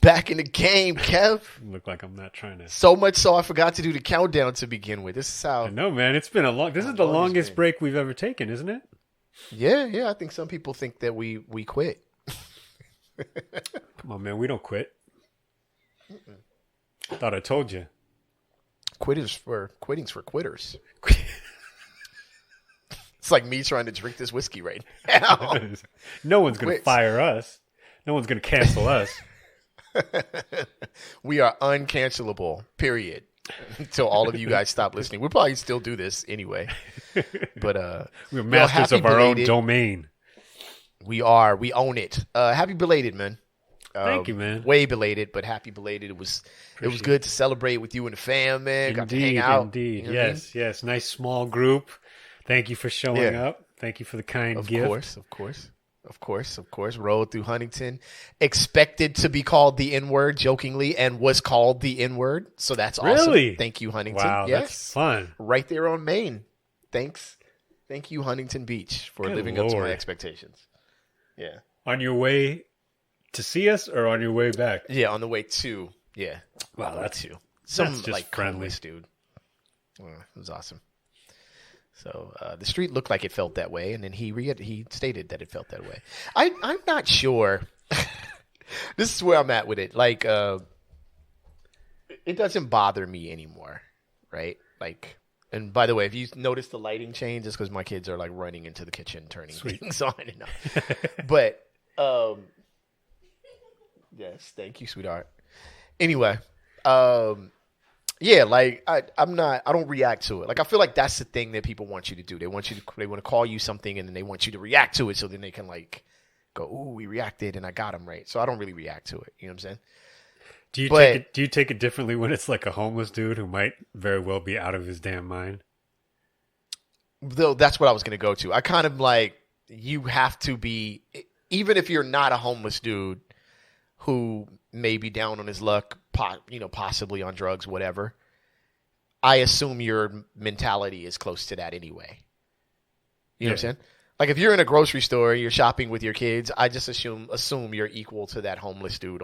back in the game, Kev. Look like I'm not trying to. So much so I forgot to do the countdown to begin with. This is how. I know, man. It's been a long. This is the longest break we've ever taken, isn't it? Yeah. I think some people think that we quit. Come on, man. We don't quit. I thought I told you. Quitting's for quitters. It's like me trying to drink this whiskey right now. No one's going to fire us. No one's going to cancel us. We are uncancelable, period. Until all of you guys stop listening. We'll probably still do this anyway. But we're masters of our own domain. We are. We own it. Happy belated, man. Thank you, man. Way belated, but happy belated. It was good to celebrate with you and the fam, man. Got to hang out. Indeed. You know yes. Nice small group. Thank you for showing up. Thank you for the kind gift. Of course. Rode through Huntington. Expected to be called the N-word jokingly and was called the N-word. So that's awesome. Really? Thank you, Huntington. Wow, that's fun. Right there on Maine. Thanks. Thank you, Huntington Beach, for living up to my expectations. Yeah. On your way to see us or on your way back? Yeah, on the way to. Yeah. Wow, that's you. Some just like friendly dude. It was awesome. So the street looked like it felt that way, and then he stated that it felt that way. I'm not sure. This is where I'm at with it. Like, it doesn't bother me anymore, right? Like, and by the way, if you notice the lighting change, it's because my kids are like running into the kitchen, turning things on and off. But yes, thank you, sweetheart. Anyway, yeah, like I don't react to it. Like I feel like that's the thing that people want you to do. They want to call you something and then they want you to react to it so then they can like go, "Ooh, we reacted and I got him right." So I don't really react to it. You know what I'm saying? Do you take it differently when it's like a homeless dude who might very well be out of his damn mind? Though that's what I was going to go to. I kind of like you have to be, even if you're not a homeless dude who may be down on his luck, possibly on drugs, whatever. I assume your mentality is close to that anyway. You know what I'm saying? Like if you're in a grocery store, you're shopping with your kids, I just assume you're equal to that homeless dude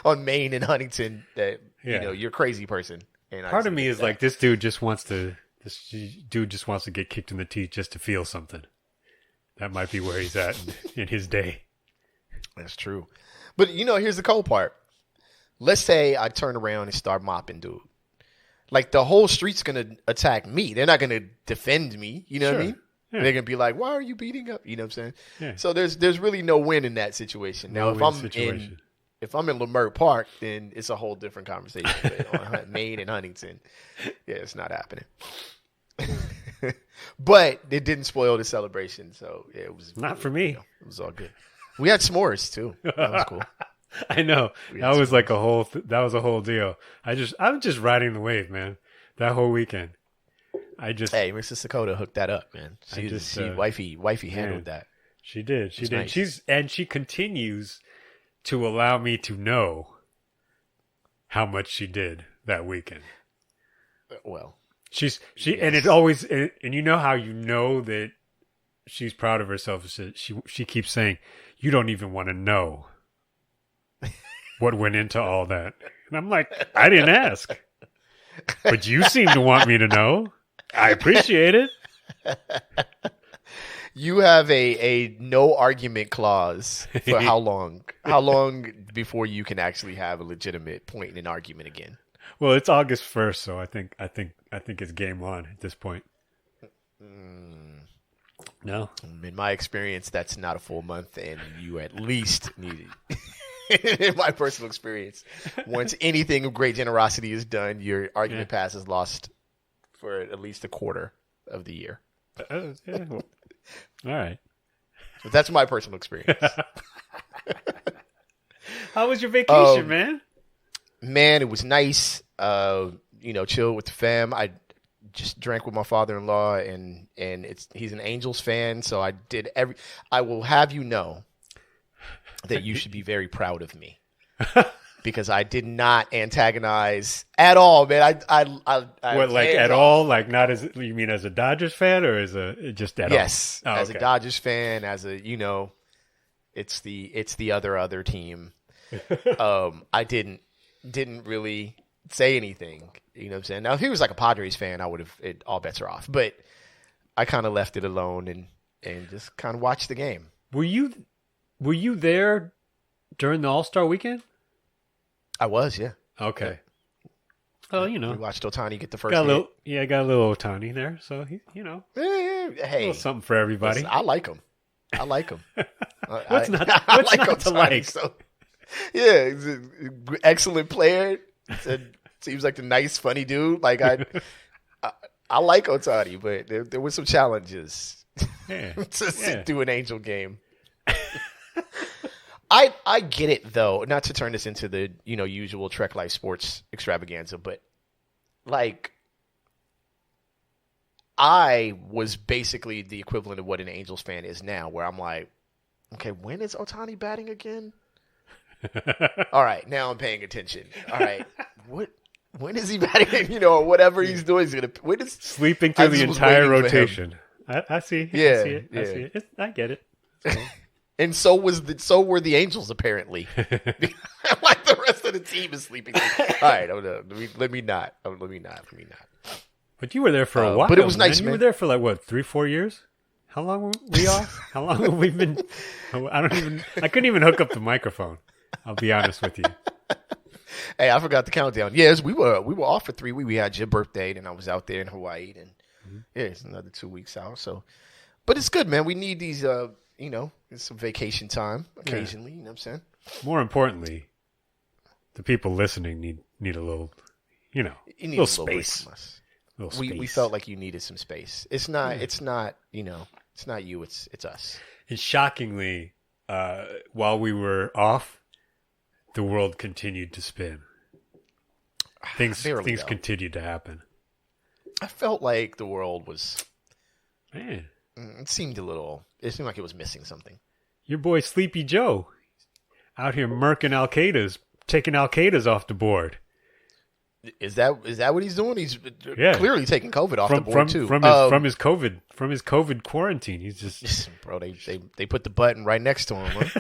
on Maine and Huntington that you're a crazy person. And part of me is like this dude just wants to get kicked in the teeth just to feel something. That might be where he's at in his day. That's true. But here's the cold part. Let's say I turn around and start mopping dude. Like the whole street's going to attack me. They're not going to defend me. You know what I mean? Yeah. They're going to be like, "Why are you beating up?" You know what I'm saying? Yeah. So there's really no win in that situation. Now, if I'm in Leimert Park, then it's a whole different conversation. On Maine and Huntington, yeah, it's not happening. But it didn't spoil the celebration, so yeah, it was not for me. It was all good. We had s'mores too. That was cool. I know that was like that was a whole deal. I'm just riding the wave, man. That whole weekend, hey, Mrs. Dakota hooked that up, man. Wifey handled that. She did. She did. Nice. She continues to allow me to know how much she did that weekend. Well, and it always, and you know how you know that she's proud of herself. She keeps saying, "You don't even want to know what went into all that." And I'm like, I didn't ask, but you seem to want me to know. I appreciate it. You have a no argument clause for how long? How long before you can actually have a legitimate point in an argument again? Well, it's August 1st, so I think it's game on at this point. No, in my experience, that's not a full month, and you at least need it. In my personal experience, once anything of great generosity is done, your argument pass is lost for at least a quarter of the year. All right, but that's my personal experience. How was your vacation, man? Man, it was nice. Chill with the fam. I just drank with my father-in-law, and he's an Angels fan, so I will have you know that you should be very proud of me because I did not antagonize at all, man. At all? Like not as you mean as a Dodgers fan or as a just at all? Yes, as a Dodgers fan, as a it's the other team. I didn't really say anything. You know what I'm saying? Now, if he was like a Padres fan, I would have all bets are off. But I kind of left it alone and just kind of watched the game. Were you there during the All-Star weekend? I was, yeah. Okay. Well, you know, we watched Ohtani get the first. Got a little Ohtani there, so he, you know, hey, a little something for everybody. Listen, I like him. What's not to like? So, yeah, he's an excellent player. Seems like a nice, funny dude. Like I like Ohtani, but there were some challenges to sit through an Angel game. I get it though. Not to turn this into the usual Trek Life Sports extravaganza, but like I was basically the equivalent of what an Angels fan is now, where I'm like, okay, when is Ohtani batting again? All right, now I'm paying attention. All right, when is he batting? Or whatever he's doing, sleeping through the entire rotation. I see. Yeah, I see it. I get it. And so were the Angels apparently. Like the rest of the team is sleeping. All right, let me not. But you were there for a while. But it was nice, man. You were there for like what, 3-4 years? How long were we off? How long have we been? I couldn't even hook up the microphone. I'll be honest with you. Hey, I forgot the countdown. Yes, we were off for 3 weeks. We had your birthday, and I was out there in Hawaii, and it's another 2 weeks out. So, but it's good, man. We need these. It's some vacation time occasionally. You know what I'm saying? More importantly, the people listening need a little, little space. From us. We felt like you needed some space. It's not. It's not. It's not you. It's us. And shockingly, while we were off, the world continued to spin. Things continued to happen. I felt like the world was. Man. It seemed like it was missing something. Your boy Sleepy Joe out here murking Al-Qaeda's, taking Al-Qaeda's off the board. Is that what he's doing? He's clearly taking COVID off the board too. From his COVID quarantine. He's just bro. They put the button right next to him.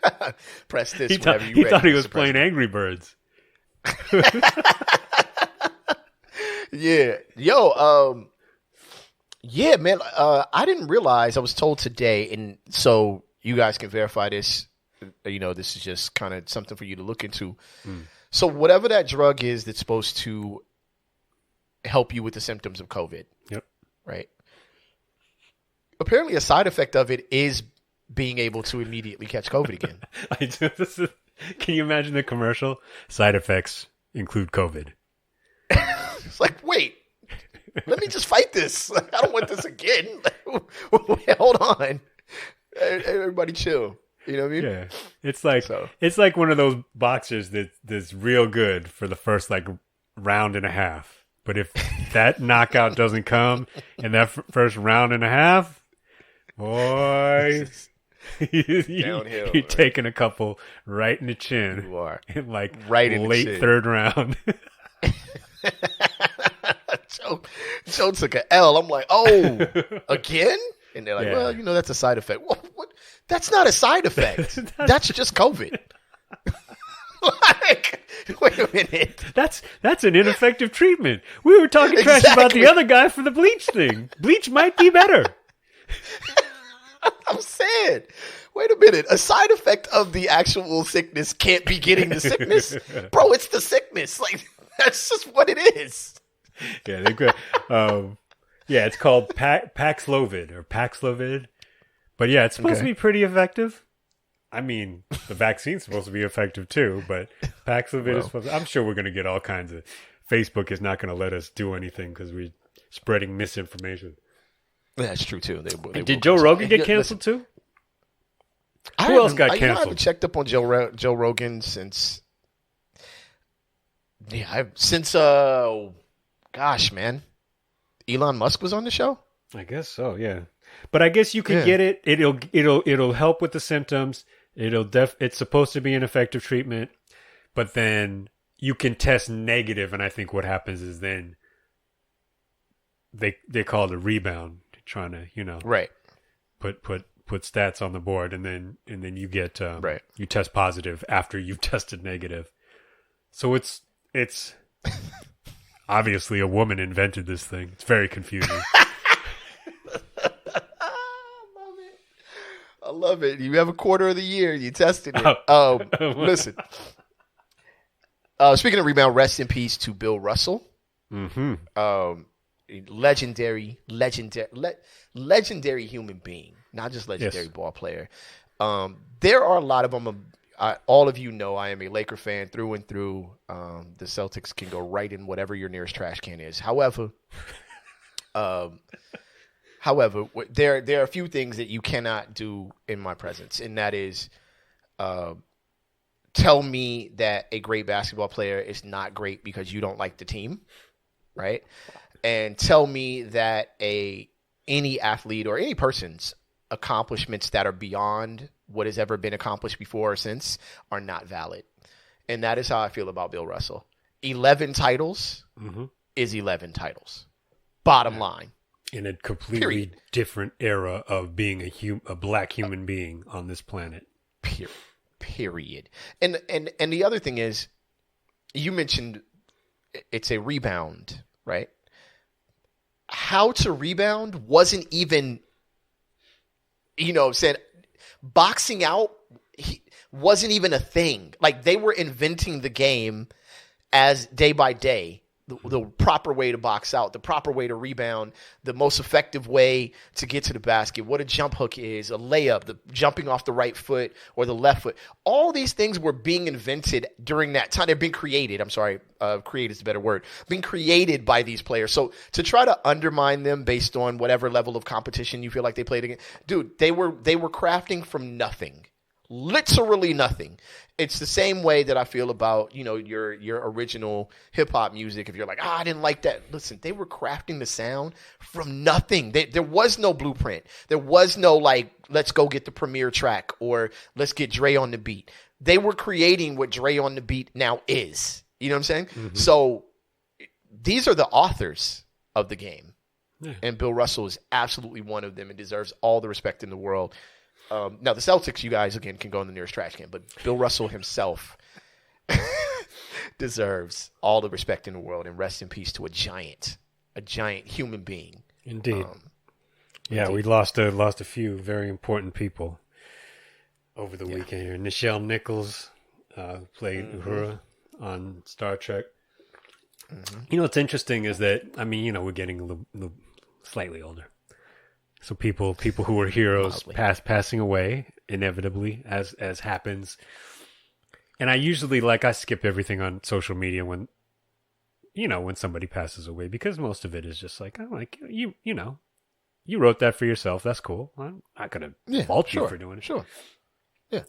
Huh? Press this. He thought he was playing Angry Birds. Yeah, yo. Yeah, man. I didn't realize. I was told today, and so you guys can verify this. This is just kind of something for you to look into. So whatever that drug is that's supposed to help you with the symptoms of COVID. Yep. Right. Apparently, a side effect of it is being able to immediately catch COVID again. Can you imagine the commercial? Side effects include COVID. It's like, wait. Let me just fight this. I don't want this again. Hold on. Everybody chill. You know what I mean? Yeah. It's like one of those boxers that's real good for the first like round and a half. But if that knockout doesn't come in that first round and a half, boy, downhill. You're taking a couple right in the chin. You are. In like right in late the chin. Third round. Joe took an L. I'm like, oh, again? And they're like, well, that's a side effect. What? That's not a side effect. That's just COVID. Like, wait a minute. That's an ineffective treatment. We were talking trash about the other guy for the bleach thing. Bleach might be better. I'm saying, wait a minute. A side effect of the actual sickness can't be getting the sickness. Bro, it's the sickness. Like, that's just what it is. Yeah, they've got, it's called Paxlovid. But yeah, it's supposed to be pretty effective. I mean, the vaccine's supposed to be effective too, but Paxlovid is supposed to, I'm sure we're going to get all kinds of, Facebook is not going to let us do anything because we're spreading misinformation. That's true too. Did Joe Rogan get canceled too? Who else got canceled? I haven't checked up on Joe Rogan since, gosh, man. Elon Musk was on the show? I guess so, yeah. But I guess you can get it. It'll help with the symptoms. It's supposed to be an effective treatment, but then you can test negative, and I think what happens is then they call it a rebound, trying to, right. put put stats on the board, and then you get Right. you test positive after you've tested negative. So it's obviously a woman invented this thing. It's very confusing. I love it. You have a quarter of the year. You tested it. Listen. Speaking of rebound, rest in peace to Bill Russell. Mm-hmm. Legendary human being, not just legendary ball player. There are a lot of them. All of you know I am a Laker fan through and through. The Celtics can go right in whatever your nearest trash can is. However, there are a few things that you cannot do in my presence, and that is tell me that a great basketball player is not great because you don't like the team, right? And tell me that any athlete or any person's accomplishments that are beyond what has ever been accomplished before or since are not valid. And that is how I feel about Bill Russell. 11 titles is 11 titles. Bottom line. In a completely different era of being a black human being on this planet. Period. And the other thing is, you mentioned it's a rebound, right? How to rebound wasn't even, saying boxing out wasn't even a thing. Like, they were inventing the game as day by day. The proper way to box out, the proper way to rebound, the most effective way to get to the basket, what a jump hook is, a layup, the jumping off the right foot or the left foot. All these things were being invented during that time. They're being created. I'm sorry. Create is a better word. Being created by these players. So to try to undermine them based on whatever level of competition you feel like they played against, dude, they were crafting from nothing. Literally nothing. It's the same way that I feel about, your original hip hop music. If you're like, I didn't like that. Listen, they were crafting the sound from nothing. There was no blueprint. There was no let's go get the premiere track or let's get Dre on the beat. They were creating what Dre on the beat now is. You know what I'm saying? Mm-hmm. So these are the authors of the game. Yeah. And Bill Russell is absolutely one of them and deserves all the respect in the world. Now, the Celtics, you guys, again, can go in the nearest trash can, but Bill Russell himself deserves all the respect in the world, and rest in peace to a giant human being. Indeed. Indeed. We lost a few very important people over the weekend here. Nichelle Nichols played Uhura on Star Trek. Mm-hmm. What's interesting is that, we're getting a little slightly older. So people who were heroes passing away inevitably as happens. And I usually I skip everything on social media when somebody passes away, because most of it is just you wrote that for yourself. That's cool. I'm not going to fault you for doing it. Sure. Yeah.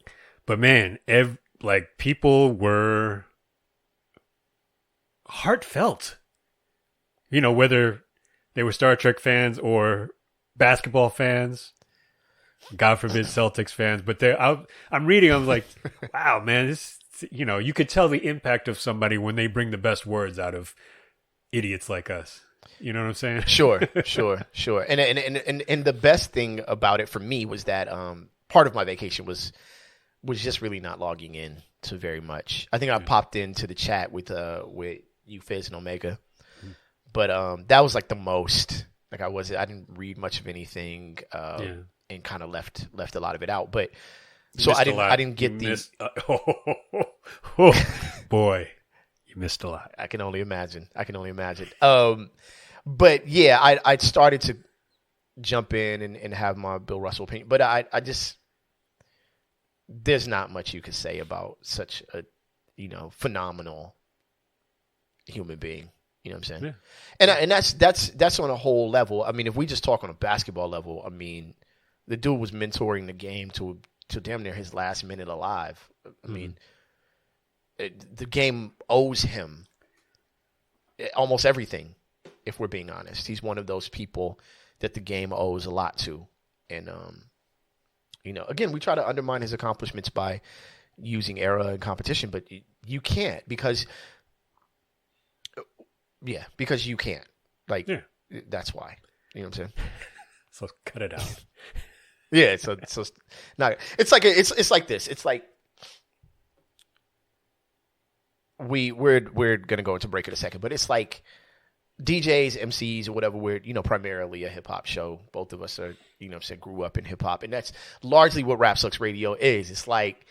But man, people were heartfelt, whether they were Star Trek fans or basketball fans, God forbid Celtics fans, but I'm reading, I'm like, wow, man, this, you could tell the impact of somebody when they bring the best words out of idiots like us. You know what I'm saying? Sure. And the best thing about it for me was that part of my vacation was just really not logging in to very much. I think I popped into the chat with you, Fizz and Omega, but that was the most. I didn't read much of anything, and kind of left a lot of it out. But so I didn't get these. Boy, you missed a lot. I can only imagine. But yeah, I started to jump in and have my Bill Russell opinion, but I just, there's not much you could say about such a phenomenal human being. You know what I'm saying? Yeah. And that's on a whole level. If we just talk on a basketball level, the dude was mentoring the game to damn near his last minute alive. The game owes him almost everything, if we're being honest. He's one of those people that the game owes a lot to. And, again, we try to undermine his accomplishments by using era and competition, but you can't because you can't. That's why. You know what I'm saying? So cut it out. Yeah, so not. It's like it's like this. It's like we're gonna go into break in a second, but it's like DJs, MCs, or whatever. We're primarily a hip hop show. Both of us are grew up in hip hop, and that's largely what Rap Sucks Radio is. It's like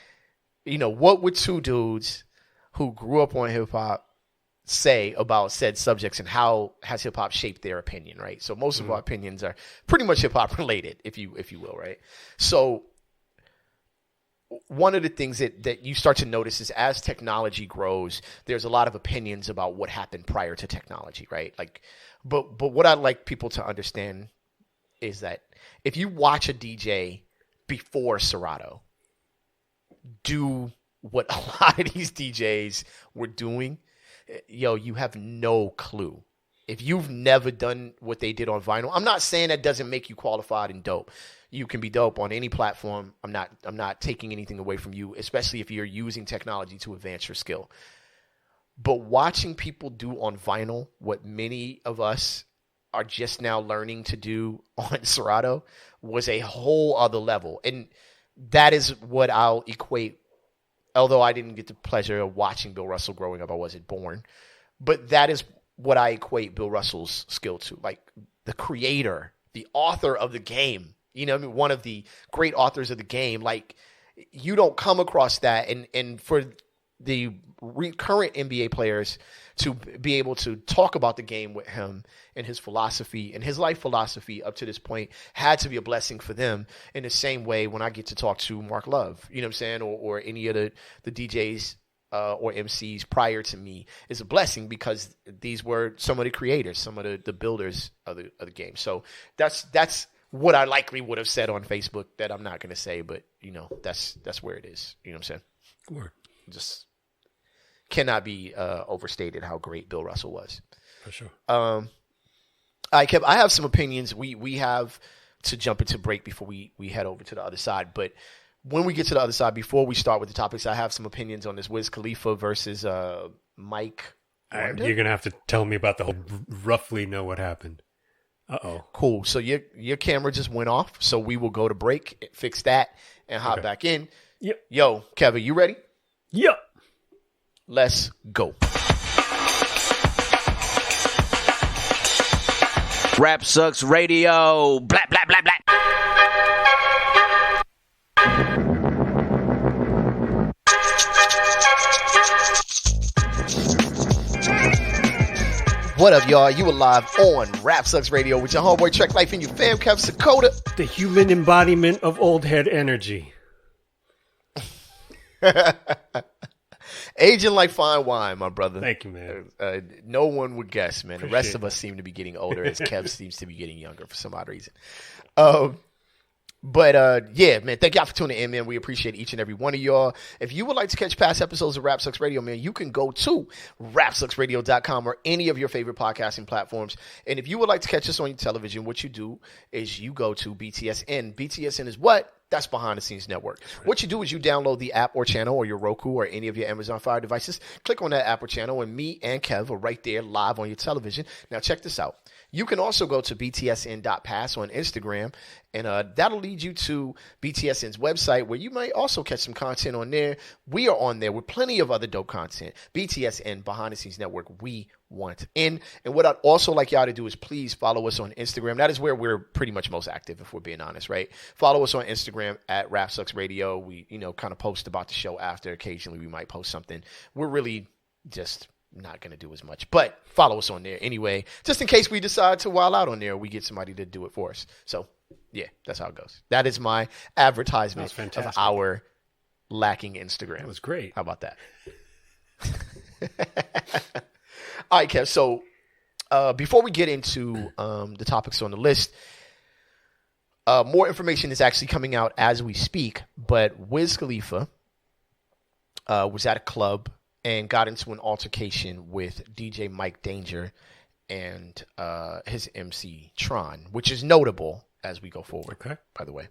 what would two dudes who grew up on hip hop say about said subjects, and how has hip hop shaped their opinion, right? So most of our opinions are pretty much hip hop related, if you will, right? So one of the things that you start to notice is as technology grows, there's a lot of opinions about what happened prior to technology, right? Like, but what I'd like people to understand is that if you watch a DJ before Serato do what a lot of these DJs were doing, you have no clue. If you've never done what they did on vinyl, I'm not saying that doesn't make you qualified and dope. You can be dope on any platform. I'm not taking anything away from you, especially if you're using technology to advance your skill. But watching people do on vinyl what many of us are just now learning to do on Serato was a whole other level. And that is what I'll equate. Although I didn't get the pleasure of watching Bill Russell growing up, I wasn't born. But that is what I equate Bill Russell's skill to. Like the creator, the author of the game, one of the great authors of the game. Like you don't come across that. And for the current NBA players to be able to talk about the game with him and his philosophy and his life philosophy up to this point had to be a blessing for them, in the same way when I get to talk to Mark Love, you know what I'm saying, or any of the DJs or MCs prior to me is a blessing, because these were some of the creators, some of the builders of the game. So that's what I likely would have said on Facebook that I'm not going to say, but that's where it is. You know what I'm saying? Word. Just cannot be overstated how great Bill Russell was. For sure. I have some opinions. We have to jump into break before we head over to the other side. But when we get to the other side, before we start with the topics, I have some opinions on this Wiz Khalifa versus Mike. You're going to have to tell me about the whole roughly know what happened. Uh-oh. Cool. So your camera just went off. So we will go to break, fix that, and hop back in. Yep. Yo, Kevin, you ready? Yep. Let's go. Rap Sucks Radio. Blah, blah, blah, blah. What up, y'all? You are live on Rap Sucks Radio with your homeboy Trek Life and your fam, Kev Sakota. The human embodiment of old head energy. Aging like fine wine, my brother. Thank you, man. No one would guess, man. The rest of that. us seem to be getting older as Kev seems to be getting younger for some odd reason. But yeah, man, thank y'all for tuning in, man. We appreciate each and every one of y'all. If you would like to catch past episodes of Rap Sucks Radio, man, you can go to rapsucksradio.com or any of your favorite podcasting platforms. And if you would like to catch us on your television, what you do is you go to BTSN. BTSN is what? That's Behind the Scenes Network. What you do is you download the app or channel, or your Roku or any of your Amazon Fire devices. Click on that app or channel, and me and Kev are right there live on your television. Now, check this out. You can also go to btsn.pass on Instagram, and that'll lead you to BTSN's website, where you might also catch some content on there. We are on there with plenty of other dope content. BTSN, Behind the Scenes Network, we want in. And what I'd also like y'all to do is please follow us on Instagram. That is where we're pretty much most active, if we're being honest, right? Follow us on Instagram at Rap Sucks Radio. We, kind of post about the show after. Occasionally we might post something. We're really just not going to do as much, but follow us on there anyway, just in case we decide to wild out on there, we get somebody to do it for us. So yeah, that's how it goes. That is my advertisement of our lacking Instagram. That was great. How about that? All right, Kev. So before we get into the topics on the list, more information is actually coming out as we speak, but Wiz Khalifa was at a club and got into an altercation with DJ Mike Danger and his MC Tron, which is notable as we go forward, okay, by the way.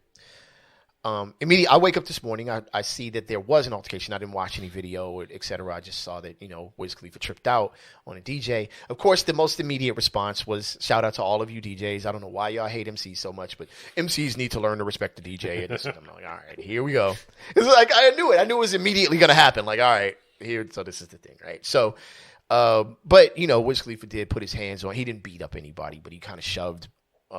Immediately, I wake up this morning. I see that there was an altercation. I didn't watch any video or et cetera. I just saw that, Wiz Khalifa tripped out on a DJ. Of course, the most immediate response was shout out to all of you DJs. I don't know why y'all hate MCs so much, but MCs need to learn to respect the DJ. And I'm like, all right, here we go. It's like, I knew it. I knew it was immediately going to happen. Like, all right, here. So this is the thing, right? So, but, Wiz Khalifa did put his hands on. He didn't beat up anybody, but he kind of shoved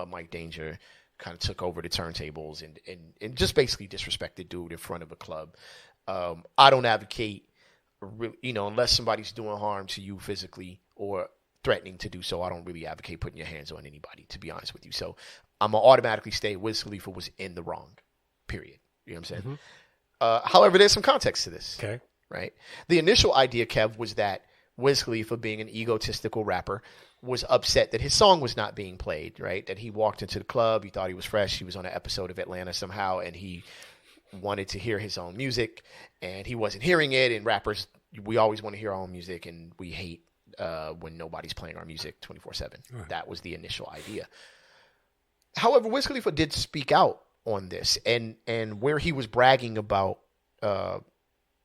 Mike Danger, kind of took over the turntables and just basically disrespected dude in front of a club. I don't advocate, unless somebody's doing harm to you physically or threatening to do so, I don't really advocate putting your hands on anybody, to be honest with you. So I'm going to automatically state Wiz Khalifa was in the wrong, period. You know what I'm saying? Mm-hmm. However, there's some context to this. Okay. Right? The initial idea, Kev, was that Wiz Khalifa, being an egotistical rapper, was upset that his song was not being played, right? That he walked into the club, he thought he was fresh, he was on an episode of Atlanta somehow, and he wanted to hear his own music, and he wasn't hearing it, and rappers, we always want to hear our own music, and we hate when nobody's playing our music 24/7. Right. That was the initial idea. However, Wiz Khalifa did speak out on this, and where he was bragging about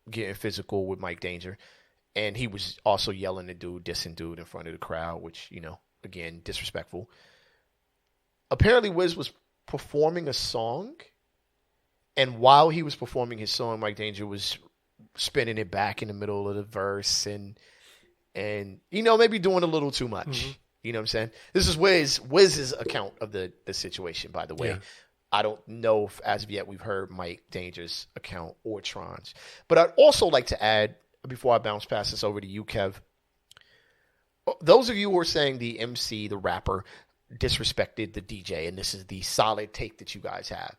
getting physical with Mike Danger, and he was also yelling at dude, dissing dude in front of the crowd, which, again, disrespectful. Apparently, Wiz was performing a song, and while he was performing his song, Mike Danger was spinning it back in the middle of the verse and maybe doing a little too much. Mm-hmm. You know what I'm saying? This is Wiz's account of the situation, by the way. Yeah. I don't know if, as of yet, we've heard Mike Danger's account or Tron's. But I'd also like to add, before I bounce past this over to you, Kev, those of you who are saying the MC, the rapper, disrespected the DJ, and this is the solid take that you guys have,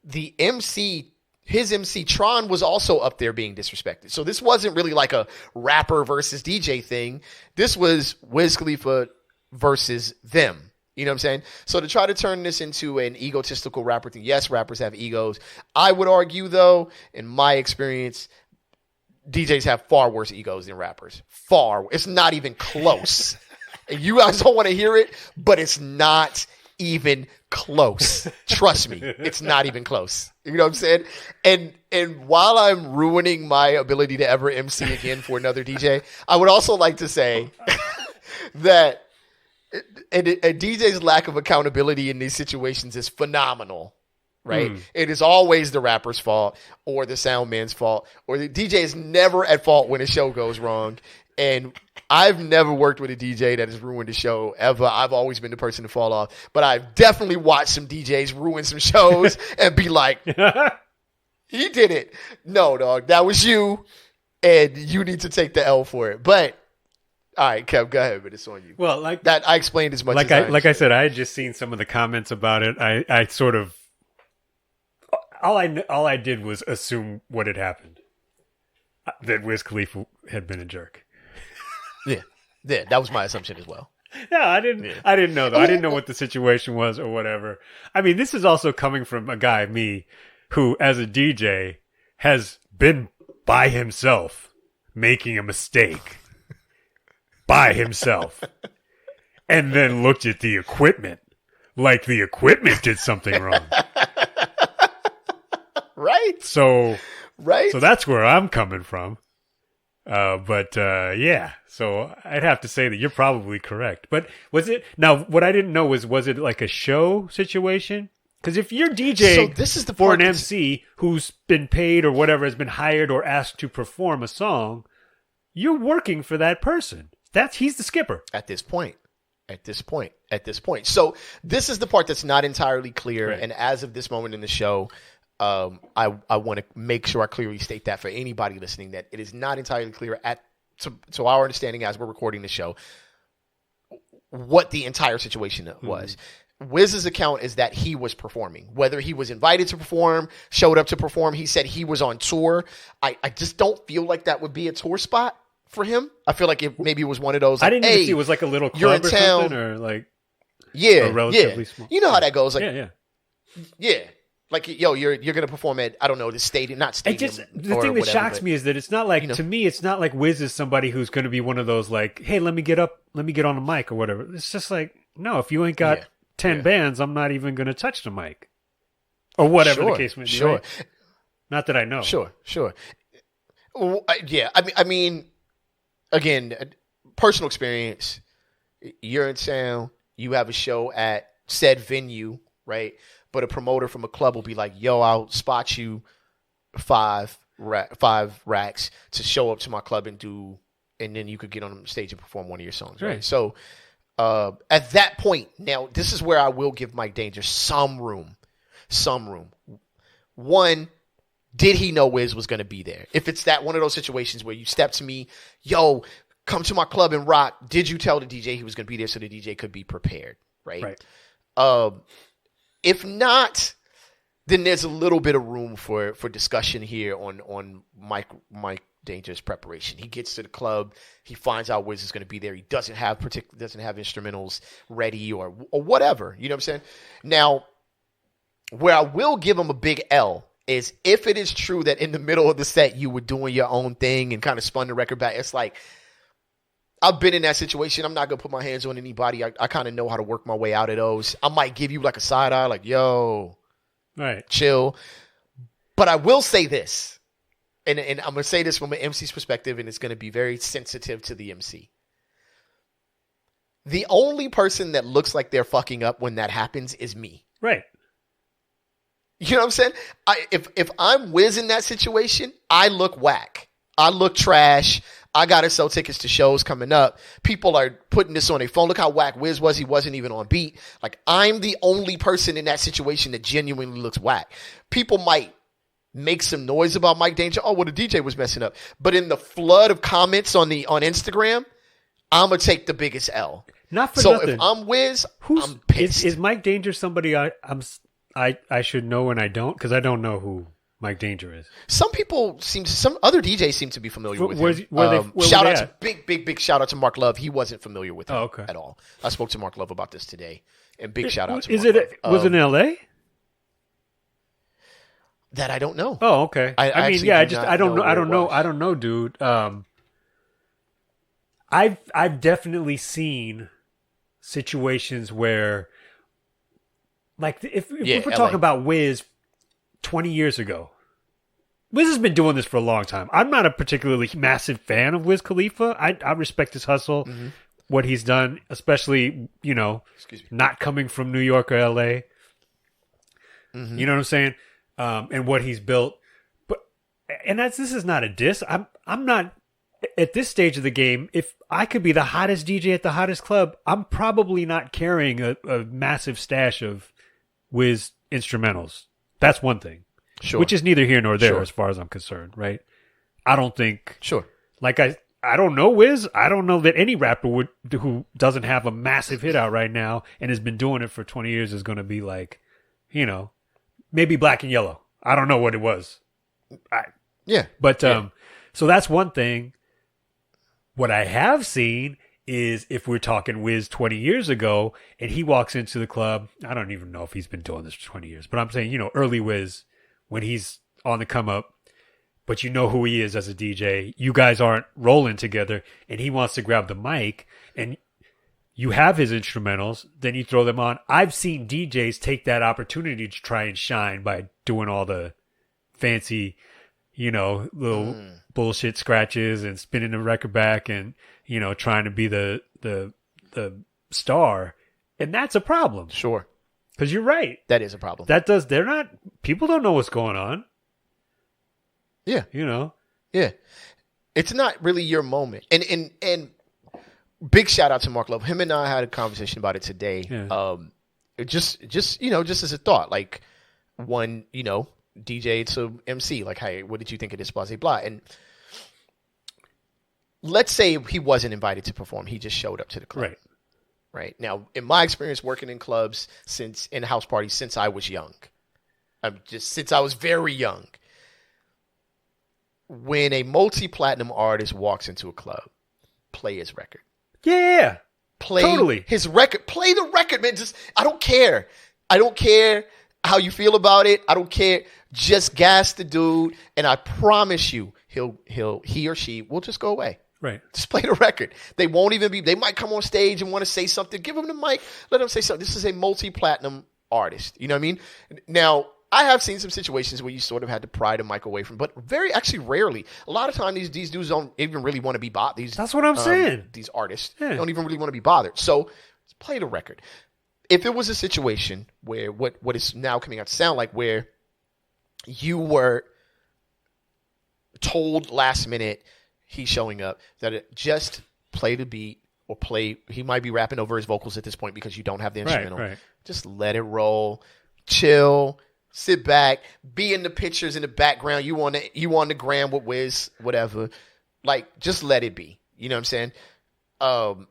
the MC, his MC, Tron, was also up there being disrespected. So this wasn't really like a rapper versus DJ thing. This was Wiz Khalifa versus them. You know what I'm saying? So to try to turn this into an egotistical rapper thing, yes, rappers have egos. I would argue, though, in my experience, DJs have far worse egos than rappers. It's not even close. And you guys don't want to hear it, but it's not even close. Trust me, it's not even close. You know what I'm saying? And while I'm ruining my ability to ever MC again for another DJ, I would also like to say that a DJ's lack of accountability in these situations is phenomenal. Right? It is always the rapper's fault or the sound man's fault, or the DJ is never at fault when a show goes wrong. And I've never worked with a DJ that has ruined a show ever. I've always been the person to fall off, but I've definitely watched some DJs ruin some shows and be like, he did it. No, dog, that was you, and you need to take the L for it. But all right, Kev, go ahead, but it's on you. Well, like that, I explained as much like as I said, I had just seen some of the comments about it. I sort of, all I did was assume what had happened, that Wiz Khalifa had been a jerk. Yeah, that was my assumption as well. Yeah, I didn't know though. I didn't know what the situation was or whatever. I mean, this is also coming from a guy, me, who as a DJ has been by himself making a mistake by himself, and then looked at the equipment like the equipment did something wrong. Right. So that's where I'm coming from. Yeah. So I'd have to say that you're probably correct. But now what I didn't know was it like a show situation? Because if you're DJing for an MC who's been paid or whatever, has been hired or asked to perform a song, you're working for that person. He's the skipper. At this point. So this is the part that's not entirely clear. Right. And as of this moment in the show, I want to make sure I clearly state that for anybody listening, that it is not entirely clear to our understanding as we're recording the show what the entire situation was. Wiz's account is that he was performing. Whether he was invited to perform, showed up to perform, he said he was on tour. I just don't feel like that would be a tour spot for him. I feel like it maybe was one of those. Like, I didn't even see it was like a little club or something, or like a relatively small. You know how that goes. Like, yeah. Like, yo, you're gonna perform at, I don't know, the stadium, not stadium. The thing that shocks me is that it's not like, to me, it's not like Wiz is somebody who's going to be one of those like, hey, let me get on the mic or whatever. It's just like, no, if you ain't got 10 bands, I'm not even going to touch the mic. or whatever the case may be. Sure. Right? Not that I know. Sure. Well, yeah. I mean, again, personal experience. You're in town. You have a show at said venue, right? But a promoter from a club will be like, "Yo, I'll spot you 5 racks to show up to my club and then you could get on stage and perform one of your songs, right?" So at that point, now this is where I will give Mike Danger some room. One, did he know Wiz was going to be there? If it's that one of those situations where you step to me, "Yo, come to my club and rock," did you tell the DJ he was going to be there so the DJ could be prepared, right? If not, then there's a little bit of room for discussion here on Mike Danger's preparation. He gets to the club, he finds out Wiz is going to be there. He doesn't have instrumentals ready or whatever. You know what I'm saying? Now, where I will give him a big L is if it is true that in the middle of the set you were doing your own thing and kind of spun the record back. It's like, I've been in that situation. I'm not going to put my hands on anybody. I kind of know how to work my way out of those. I might give you like a side eye, like, "Yo, right, chill." But I will say this, and I'm going to say this from an MC's perspective, and it's going to be very sensitive to the MC. The only person that looks like they're fucking up when that happens is me. Right. You know what I'm saying? If I'm Wiz in that situation, I look whack. I look trash. I got to sell tickets to shows coming up. People are putting this on their phone. Look how whack Wiz was. He wasn't even on beat. Like, I'm the only person in that situation that genuinely looks whack. People might make some noise about Mike Danger. "Oh, well, the DJ was messing up." But in the flood of comments on Instagram, I'm going to take the biggest L. Not for so nothing. If I'm Wiz, I'm pissed. Is Mike Danger somebody I should know and I don't? Because I don't know who Mike Danger is. Some other DJs seem to be familiar with him. Big shout out to Mark Love. He wasn't familiar with him at all. I spoke to Mark Love about this today, and big shout out to Mark Love. Was it in LA? That I don't know. Oh, okay. I don't know, dude. I've definitely seen situations where, like, if we're talking about Wiz 20 years ago, Wiz has been doing this for a long time. I'm not a particularly massive fan of Wiz Khalifa. I respect his hustle, what he's done, especially, not coming from New York or LA. You know what I'm saying? And what he's built. This is not a diss. I'm not at this stage of the game. If I could be the hottest DJ at the hottest club, I'm probably not carrying a massive stash of Wiz instrumentals. That's one thing. Sure. Which is neither here nor there as far as I'm concerned, right? I don't think. Sure. Like I don't know Wiz. I don't know that any rapper who doesn't have a massive hit out right now and has been doing it for 20 years is going to be like, maybe Black and Yellow. I don't know what it was. But so that's one thing. What I have seen is if we're talking Wiz 20 years ago and he walks into the club, I don't even know if he's been doing this for 20 years, but I'm saying, early Wiz, when he's on the come up, but you know who he is as a DJ, you guys aren't rolling together, and he wants to grab the mic, and you have his instrumentals, then you throw them on. I've seen DJs take that opportunity to try and shine by doing all the fancy, little bullshit scratches and spinning the record back and, trying to be the star. And that's a problem. Sure. Because you're right. That is a problem. People don't know what's going on. Yeah. Yeah. It's not really your moment. And big shout out to Mark Love. Him and I had a conversation about it today. Yeah. Just as a thought, like one, DJ to MC, like, hey, what did you think of this, blah, blah, blah. And let's say he wasn't invited to perform. He just showed up to the club. Right. Now, in my experience working in clubs, in house parties, since I was young, since I was very young, when a multi-platinum artist walks into a club, play his record. Yeah. Play his record. Play the record, man. I don't care. I don't care how you feel about it. I don't care. Just gas the dude, and I promise you, he or she will just go away. Right. Just play the record. They won't even be. They might come on stage and want to say something. Give them the mic. Let them say something. This is a multi-platinum artist. You know what I mean? Now, I have seen some situations where you sort of had to pry the mic away from, but actually rarely. A lot of times these dudes don't even really want to be bothered. That's what I'm saying. These artists don't even really want to be bothered. So let's play the record. If it was a situation where what is now coming out to sound like where you were told last minute he's showing up, that it just play the beat or he might be rapping over his vocals at this point because you don't have the instrumental. Right. Just let it roll, chill, sit back, be in the pictures in the background. You on the gram with Wiz, whatever. Like, just let it be. You know what I'm saying?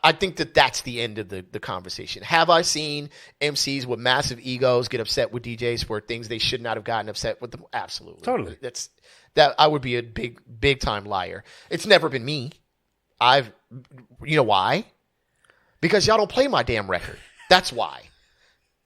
I think that's the end of the conversation. Have I seen MCs with massive egos get upset with DJs for things they should not have gotten upset with them? Absolutely. Totally. That I would be a big time liar. It's never been me. You know why? Because y'all don't play my damn record. That's why.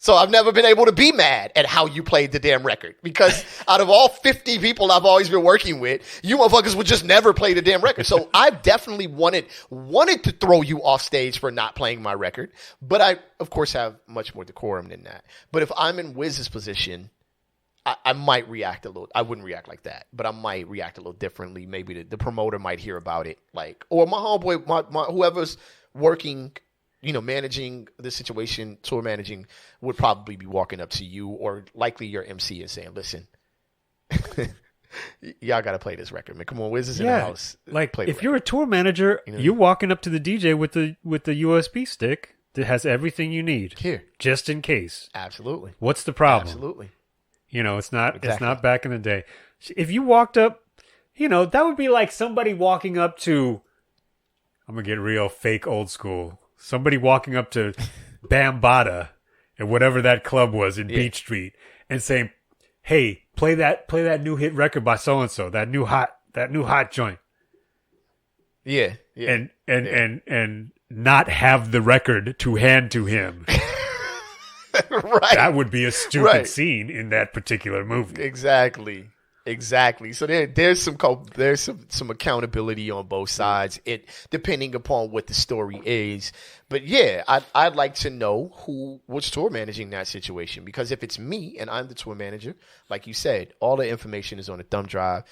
So I've never been able to be mad at how you played the damn record. Because out of all 50 people I've always been working with, you motherfuckers would just never play the damn record. So I've definitely wanted to throw you off stage for not playing my record. But I, of course, have much more decorum than that. But if I'm in Wiz's position, I might react a little. I wouldn't react like that, but I might react a little differently. Maybe the promoter might hear about it, or my homeboy, my whoever's working, managing the situation, tour managing, would probably be walking up to you or likely your MC and saying, "Listen, y'all got to play this record, man. Come on, Wiz is in the house. Like, play if you're a tour manager, you're walking up to the DJ with the USB stick that has everything you need here, just in case. Absolutely. What's the problem? Absolutely. It's not back in the day. If you walked up, that would be like somebody walking up to, I'm going to get real fake old school. Somebody walking up to Bambaataa and whatever that club was in Beach Street and saying, "Hey, play that new hit record by so and so, that new hot joint." Yeah. And not have the record to hand to him. Right. That would be a stupid scene in that particular movie. Exactly. So there's some accountability on both sides. It depending upon what the story is. But yeah, I'd like to know who was tour managing that situation, because if it's me and I'm the tour manager, like you said, all the information is on a thumb drive.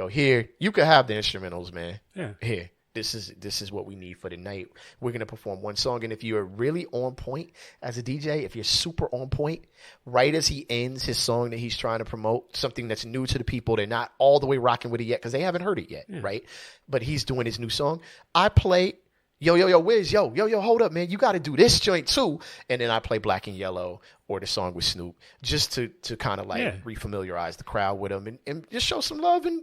Here you can have the instrumentals, man. Yeah. Here. This is what we need for the night. We're going to perform one song. And if you're really on point as a DJ, if you're super on point, right as he ends his song that he's trying to promote, something that's new to the people, they're not all the way rocking with it yet because they haven't heard it yet, right? But he's doing his new song. I play, yo, Wiz, yo, hold up, man. You got to do this joint too. And then I play Black and Yellow or the song with Snoop just to kind of refamiliarize the crowd with him and just show some love and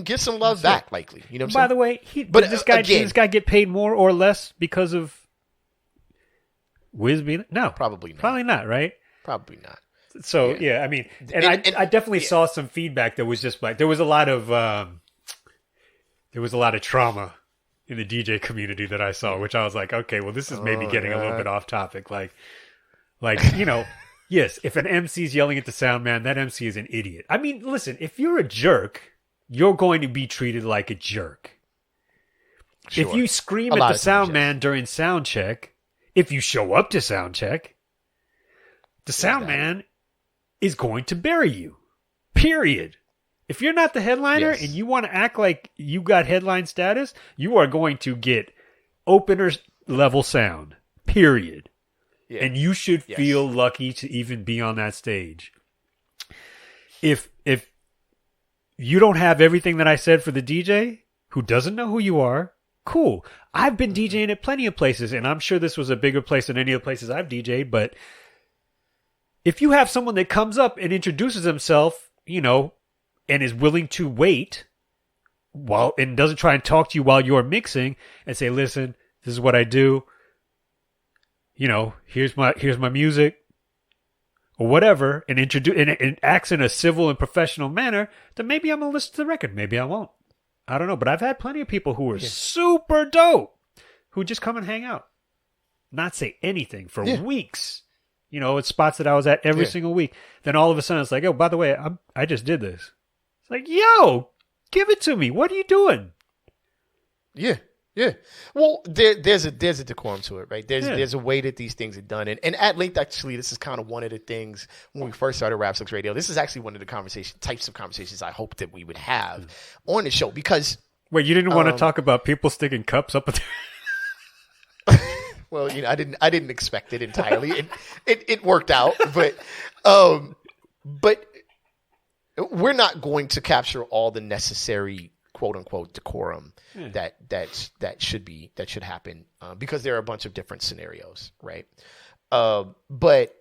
get some love back, likely. You know what I'm saying? By the way, did this guy get paid more or less because of Wiz being? No. Probably not. Probably not, right? Probably not. So, I mean, I definitely saw some feedback that was just like, there was a lot of trauma in the DJ community that I saw, which I was like, okay, well, this is maybe getting a little bit off topic. Like, yes, if an MC is yelling at the sound man, that MC is an idiot. I mean, listen, if you're a jerk, you're going to be treated like a jerk. Sure. If you scream at the sound man during sound check, if you show up to sound check, the sound man is going to bury you. Period. If you're not the headliner and you want to act like you got headline status, you are going to get opener level sound. Period. Yeah. And you should feel lucky to even be on that stage. If you don't have everything that I said for the DJ who doesn't know who you are, cool. I've been DJing at plenty of places, and I'm sure this was a bigger place than any of the places I've DJed, but if you have someone that comes up and introduces himself, and is willing to wait and doesn't try and talk to you while you're mixing and say, "Listen, this is what I do. Here's my music," or whatever, and and acts in a civil and professional manner, then maybe I'm gonna listen to the record. Maybe I won't. I don't know. But I've had plenty of people who are super dope who just come and hang out, not say anything for weeks. At spots that I was at every single week. Then all of a sudden it's like, "Oh, by the way, I just did this." It's like, "Yo, give it to me. What are you doing?" Yeah. Yeah. Well, there's a decorum to it, right? There's a way that these things are done. And at length, actually, this is kind of one of the things when we first started Rap Sucks Radio. This is actually one of the types of conversations I hope that we would have on the show because. Wait, you didn't want to talk about people sticking cups up at Well, I didn't expect it entirely. It worked out, but we're not going to capture all the necessary quote unquote decorum that should happen because there are a bunch of different scenarios, right? But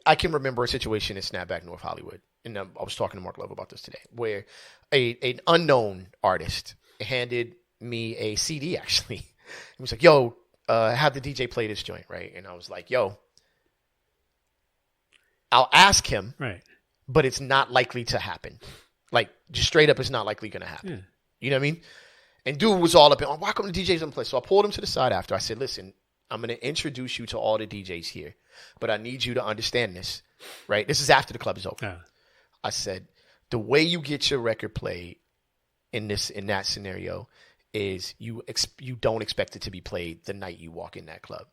I can remember a situation in Snapback North Hollywood, and I was talking to Mark Love about this today, where an unknown artist handed me a CD. Actually, he was like, "Yo, have the DJ play this joint," right? And I was like, "Yo, I'll ask him, right? But it's not likely to happen. Like, just straight up, it's not likely going to happen." Yeah. You know what I mean? And dude was all up in, "Oh, why come the DJs don't play?" So I pulled him to the side after. I said, "Listen, I'm going to introduce you to all the DJs here, but I need you to understand this, right? This is after the club is over." Yeah. I said, the way you get your record played in that scenario is you don't expect it to be played the night you walk in that club.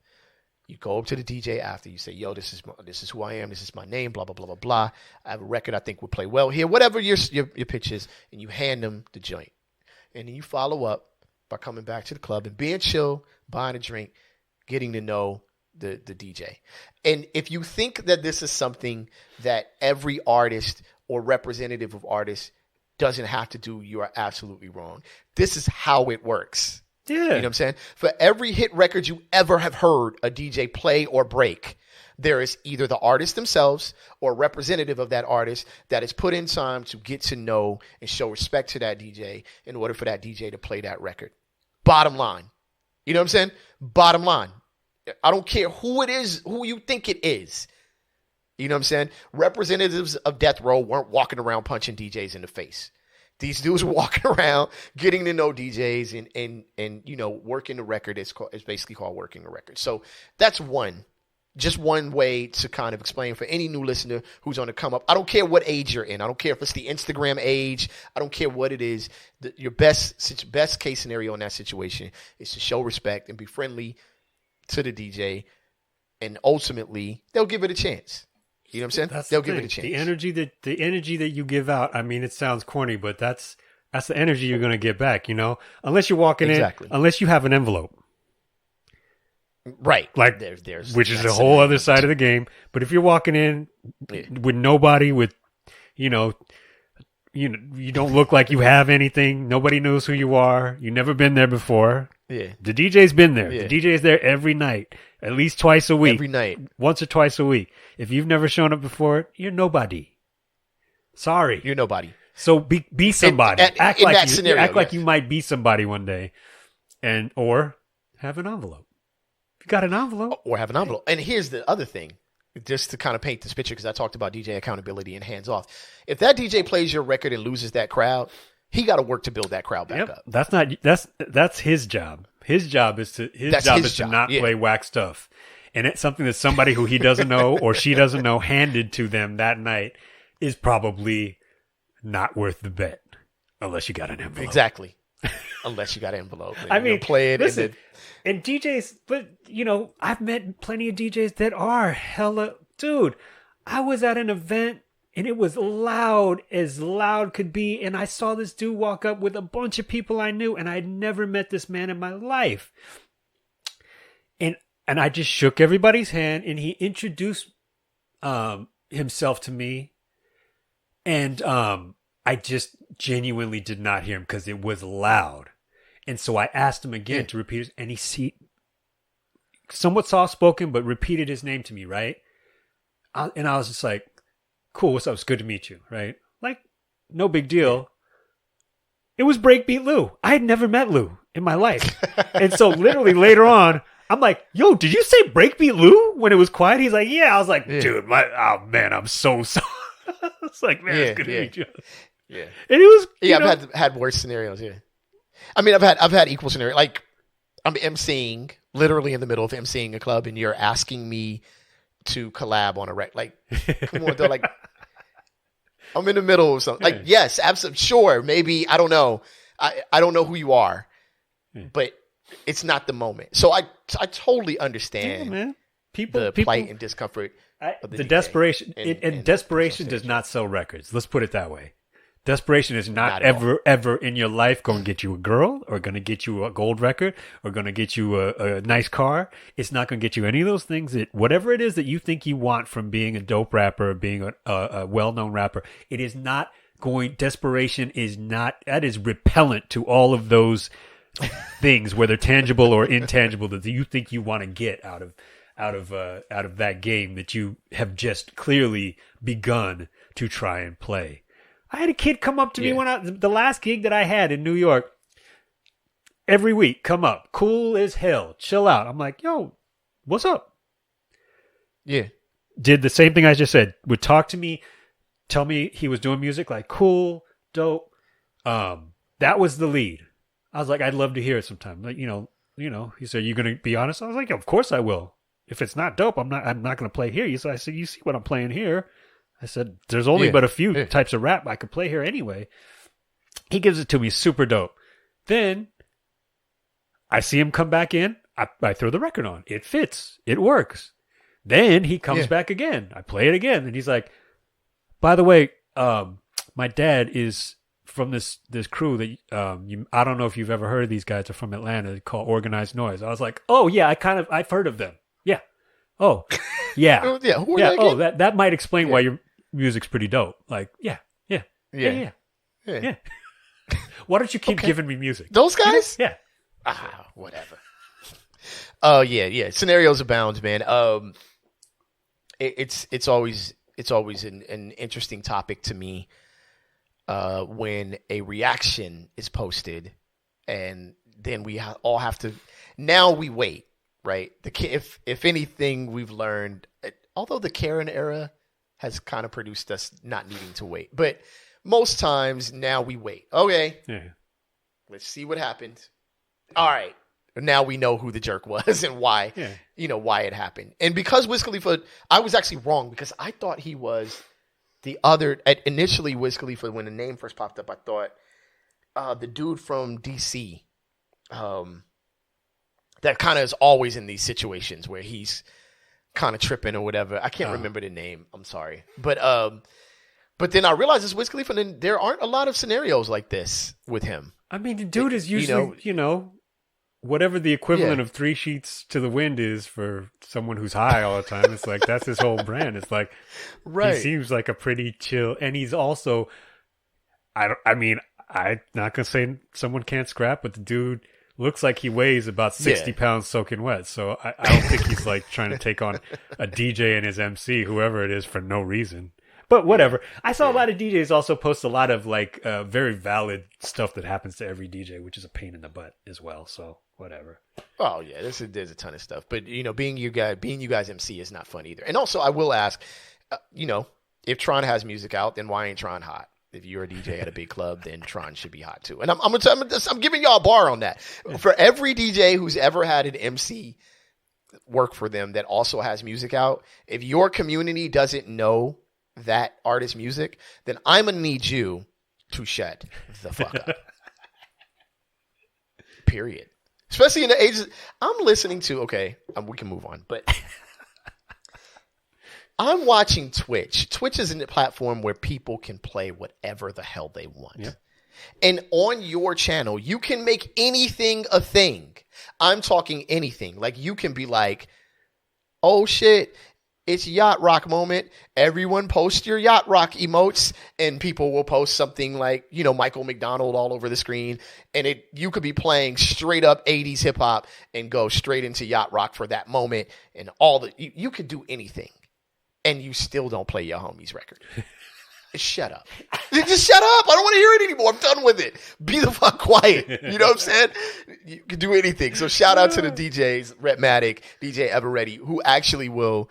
You go up to the DJ after, you say, "Yo, this is who I am, this is my name, blah, blah, blah, blah, blah. I have a record I think will play well here," whatever your pitch is, and you hand them the joint. And then you follow up by coming back to the club and being chill, buying a drink, getting to know the DJ. And if you think that this is something that every artist or representative of artists doesn't have to do, you are absolutely wrong. This is how it works. Yeah. You know what I'm saying? For every hit record you ever have heard a DJ play or break, there is either the artist themselves or a representative of that artist that has put in time to get to know and show respect to that DJ in order for that DJ to play that record. Bottom line. You know what I'm saying? Bottom line. I don't care who it is, who you think it is. You know what I'm saying? Representatives of Death Row weren't walking around punching DJs in the face. These dudes were walking around, getting to know DJs and working the record. It's basically called working the record. So that's just one way to kind of explain for any new listener who's on the come up. I don't care what age you're in. I don't care if it's the Instagram age. I don't care what it is. Your best case scenario in that situation is to show respect and be friendly to the DJ, and ultimately they'll give it a chance. You know what I'm saying? They'll give it a chance. The energy that you give out. I mean, it sounds corny, but that's the energy you're going to get back. Unless you're walking in, unless you have an envelope, right? Like which is a whole other side of the game. But if you're walking in with nobody, you don't look like you have anything. Nobody knows who you are. You've never been there before. Yeah. The DJ's been there. Yeah. The DJ's there every night, at least twice a week. Every night. Once or twice a week. If you've never shown up before, you're nobody. Sorry. You're nobody. So be somebody. Act like you might be somebody one day. Or have an envelope. If you got an envelope. Or have an envelope. And here's the other thing. Just to kind of paint this picture, because I talked about DJ accountability and hands off. If that DJ plays your record and loses that crowd, he got to work to build that crowd back up. That's his job. His job is to not play whack stuff. And it's something that somebody who he doesn't know or she doesn't know handed to them that night is probably not worth the bet unless you got an envelope. Exactly. Unless you got an envelope. I mean, play it. Listen, and DJs, but I've met plenty of DJs that are hella, dude. I was at an event and it was loud as loud could be. And I saw this dude walk up with a bunch of people I knew, and I'd never met this man in my life. And I just shook everybody's hand, and he introduced himself to me. And I just genuinely did not hear him because it was loud. And so I asked him again to repeat it, and he somewhat soft-spoken, but repeated his name to me, right? And I was just like, cool, what's up? It's good to meet you, right? Like, no big deal. It was Breakbeat Lou. I had never met Lou in my life. And so literally later on, I'm like, yo, did you say Breakbeat Lou when it was quiet? He's like, yeah. I was like, dude, I'm so sorry. It's like, man, it's good to meet you. Yeah. And it was, I've had worse scenarios, I mean, I've had equal scenarios. Like, I'm emceeing, literally in the middle of emceeing a club, and you're asking me to collab on a record. Like, come on, though. Like, I'm in the middle of something. Like, yes, absolutely, sure, maybe, I don't know. I don't know who you are. but it's not the moment. So I totally understand man. People plight and discomfort. The desperation and desperation does not sell records. Let's put it that way. Desperation is not ever in your life going to get you a girl or going to get you a gold record or going to get you a nice car. It's not going to get you any of those things. Whatever it is that you think you want from being a dope rapper or being a well-known rapper, it is not going. Desperation is not. That is repellent to all of those things, whether tangible or intangible, that you think you want to get out of that game that you have just clearly begun to try and play. I had a kid come up to me when the last gig that I had in New York. Every week, come up, cool as hell, chill out. I'm like, yo, what's up? Yeah. Did the same thing I just said. Would talk to me, tell me he was doing music, like cool, dope. That was the lead. I was like, I'd love to hear it sometime. Like, you know. He said, "You gonna be honest?" I was like, "Of course I will. If it's not dope, I'm not gonna play here." So I said, "You see what I'm playing here?" I said, "There's only but a few types of rap I could play here anyway." He gives it to me, super dope. Then I see him come back in. I throw the record on. It fits. It works. Then he comes back again. I play it again, and he's like, "By the way, my dad is from this crew that I don't know if you've ever heard of these guys. They're from Atlanta, called Organized Noise." I was like, "Oh yeah, I've heard of them. Yeah. Oh yeah, yeah. Who are they oh, again? that might explain why your music's pretty dope. Like yeah. Why don't you keep giving me music? Those guys? Yeah. Whatever. Oh yeah. Scenarios abound, man. It's always an interesting topic to me when a reaction is posted, and then we all have to. Now we wait, right? If anything, we've learned. Although the Karen era has kind of produced us not needing to wait, but most times now we wait. Okay, let's see what happened. All right. Now we know who the jerk was and why, why it happened. And because Wiz Khalifa, I was actually wrong because I thought he was the other. Initially, Wiz Khalifa, when the name first popped up, I thought the dude from DC, that kind of is always in these situations where he's kind of tripping or whatever. I can't remember the name. I'm sorry. But then I realized it's Wiz Khalifa, and there aren't a lot of scenarios like this with him. I mean, the dude is usually, whatever the equivalent of 3 sheets to the wind is for someone who's high all the time. It's like, that's his whole brand. It's like, he seems like a pretty chill, and he's also, I'm not going to say someone can't scrap, but the dude looks like he weighs about 60 pounds soaking wet. So I don't think he's like trying to take on a DJ and his MC, whoever it is, for no reason. But whatever. I saw a lot of DJs also post a lot of like very valid stuff that happens to every DJ, which is a pain in the butt as well. So whatever. Oh yeah, there's a ton of stuff. But being you guys MC is not fun either. And also, I will ask, if Tron has music out, then why ain't Tron hot? If you're a DJ at a big club, then Tron should be hot too. And I'm giving y'all a bar on that. For every DJ who's ever had an MC work for them that also has music out, if your community doesn't know that artist's music, then I'm gonna need you to shut the fuck up. Period. Especially in the ages I'm listening to. Okay, we can move on, but I'm watching Twitch. Twitch is a platform where people can play whatever the hell they want. Yep. And on your channel, you can make anything a thing. I'm talking anything. Like, you can be like, oh shit, it's Yacht Rock moment. Everyone post your Yacht Rock emotes, and people will post something like, Michael McDonald all over the screen. And you could be playing straight up 80s hip hop and go straight into Yacht Rock for that moment. And you could do anything, and you still don't play your homie's record. Shut up. Just shut up. I don't want to hear it anymore. I'm done with it. Be the fuck quiet. You know what I'm saying? You can do anything. So shout out to the DJs, Rhett DJ Everready, who actually will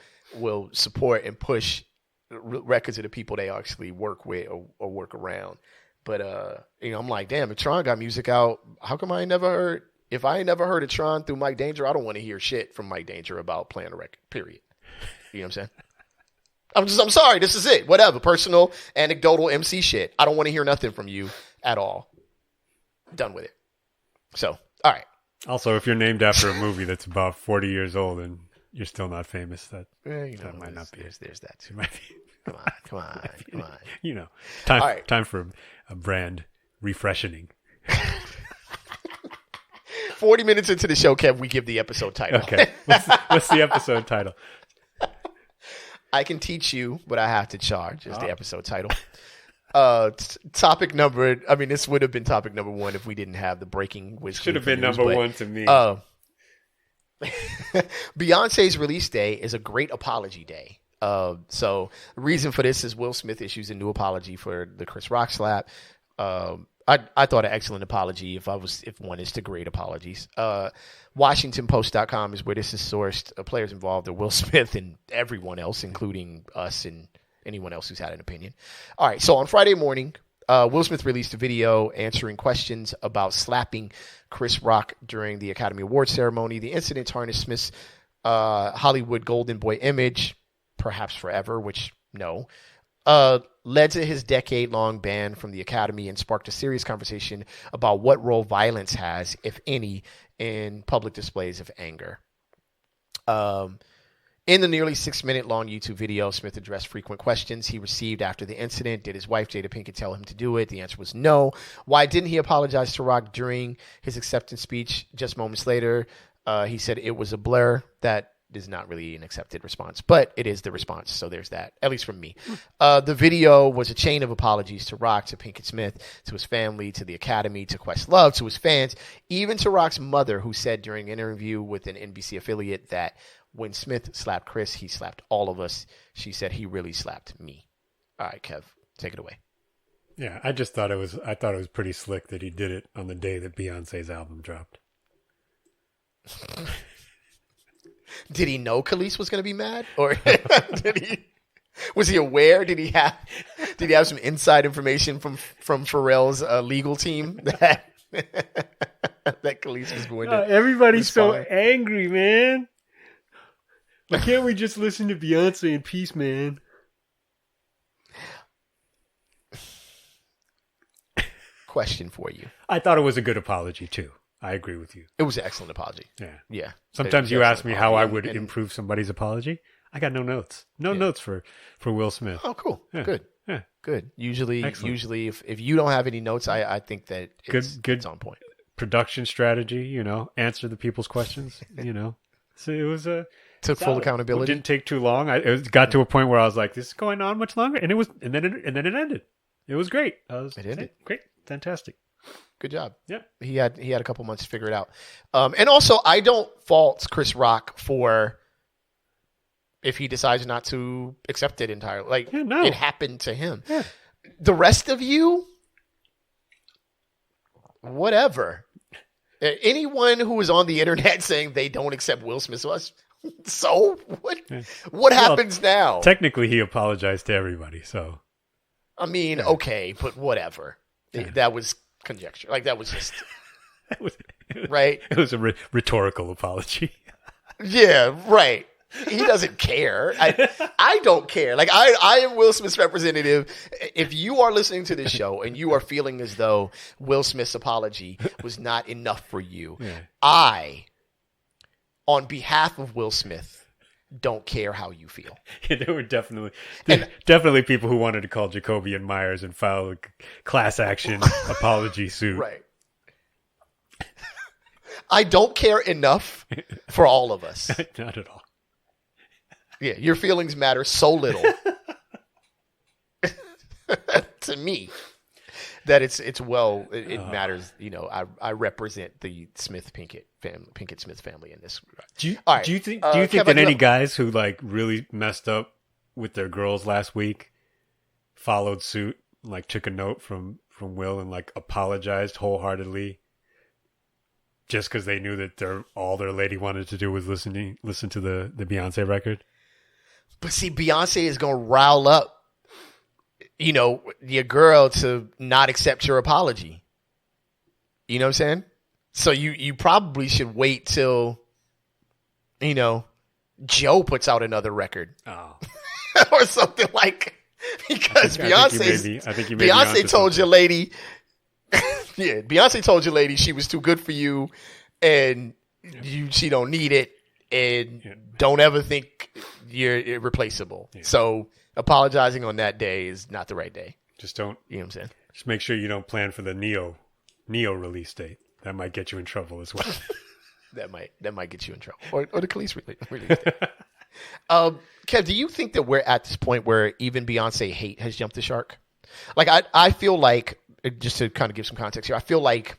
support and push records of the people they actually work with or work around. But I'm like, damn, if Tron got music out, how come I ain't never heard? If I ain't never heard of Tron through Mike Danger, I don't want to hear shit from Mike Danger about playing a record. Period. You know what I'm saying? I'm sorry. This is it. Whatever. Personal, anecdotal MC shit. I don't want to hear nothing from you at all. Done with it. So, all right. Also, if you're named after a movie that's about 40 years old and you're still not famous, that might not be. There's that too. Might be, Come on. you know, All right. time for a brand refreshing. 40 minutes into the show, Kev, we give the episode title. Okay. What's the episode title? I can teach you, but I have to charge is the episode title. Topic number, I mean, this would have been topic number 1 if we didn't have the breaking Wiz Khalifa Should have been news, number 1 to me. Beyonce's release day is a great apology day. So the reason for this is Will Smith issues a new apology for the Chris Rock slap. I thought an excellent apology if one is to grade apologies. WashingtonPost.com is where this is sourced. Players involved are Will Smith and everyone else, including us and anyone else who's had an opinion. All right, so on Friday morning, Will Smith released a video answering questions about slapping Chris Rock during the Academy Awards ceremony. The incident tarnished Smith's Hollywood golden boy image, perhaps forever, which no. Led to his decade-long ban from the Academy and sparked a serious conversation about what role violence has, if any, in public displays of anger. In the nearly 6-minute-long YouTube video, Smith addressed frequent questions he received after the incident. Did his wife, Jada Pinkett, tell him to do it? The answer was no. Why didn't he apologize to Rock during his acceptance speech? Just moments later, he said it was a blur. That is not really an accepted response, but it is the response. So there's that, at least from me. The video was a chain of apologies to Rock, to Pinkett Smith, to his family, to the Academy, to Questlove, to his fans, even to Rock's mother, who said during an interview with an NBC affiliate that when Smith slapped Chris, he slapped all of us. She said he really slapped me. All right, Kev, take it away. Yeah, I thought it was pretty slick that he did it on the day that Beyonce's album dropped. Did he know Khalees was going to be mad, or was he aware? Did he have some inside information from Pharrell's legal team that Khalees was going to? Everybody's respond? so angry, man. Why can't we just listen to Beyonce in peace, man? Question for you. I thought it was a good apology too. I agree with you. It was an excellent apology. Yeah. Sometimes you ask me how I would improve somebody's apology. I got no notes. No notes for Will Smith. Oh, cool. Yeah. Good. Yeah. Good. Usually, Excellent. if you don't have any notes, I think that it's on point. Production strategy, answer the people's questions, So it was Took full accountability. It didn't take too long. It got to a point where I was like, "This is going on much longer," and then it ended. It was great. It ended. Great, fantastic. Good job. Yep. He had a couple months to figure it out. And also, I don't fault Chris Rock for if he decides not to accept it entirely. It happened to him. Yeah. The rest of you, whatever. Anyone who is on the internet saying they don't accept Will Smith, so what? Yeah. What happens now? Technically, he apologized to everybody. So, I mean, okay, but whatever. Yeah. That was conjecture. That was just it right. It was a rhetorical apology. Yeah, right. He doesn't care. I don't care. I am Will Smith's representative. If you are listening to this show and you are feeling as though Will Smith's apology was not enough for you, I, on behalf of Will Smith, don't care how you feel. Yeah, there were definitely people who wanted to call Jacoby and Myers and file a class action apology suit. Right. I don't care enough for all of us. Not at all. Yeah, your feelings matter so little to me that it matters. I represent the Pinkett Smith family in this. Do you think that any guys who really messed up with their girls last week followed suit, took a note from Will and apologized wholeheartedly just because they knew that all their lady wanted to do was listen to the Beyonce record? But see, Beyonce is going to rile up, your girl to not accept your apology. You know what I'm saying? So you probably should wait till, Joe puts out another record. Oh. Or something because Beyonce told your lady, Beyonce told your lady she was too good for you and she don't need it, and don't ever think you're irreplaceable. Yeah. So apologizing on that day is not the right day. Just don't. You know what I'm saying? Just make sure you don't plan for the Neo release date. That might get you in trouble as well. that might get you in trouble, or the Khalees release date. Kev, do you think that we're at this point where even Beyonce hate has jumped the shark? Like, I feel like, just to kind of give some context here, I feel like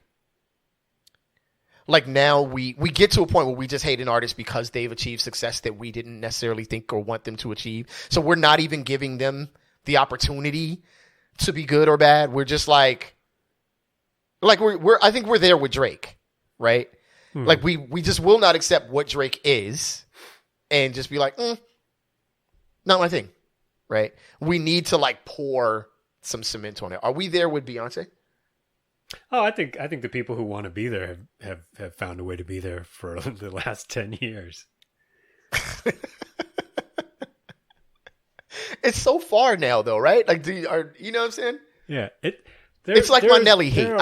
now we get to a point where we just hate an artist because they've achieved success that we didn't necessarily think or want them to achieve. So we're not even giving them the opportunity to be good or bad. We're just like we're I think we're there with Drake, right? Like we just will not accept what Drake is and just be like, not my thing, right? We need to like pour some cement on it. Are we there with Beyonce? Oh, I think the people who want to be there have found a way to be there for the last 10 years. It's so far now, though, right? Like, you know what I'm saying? Yeah, it's like my Nelly hate.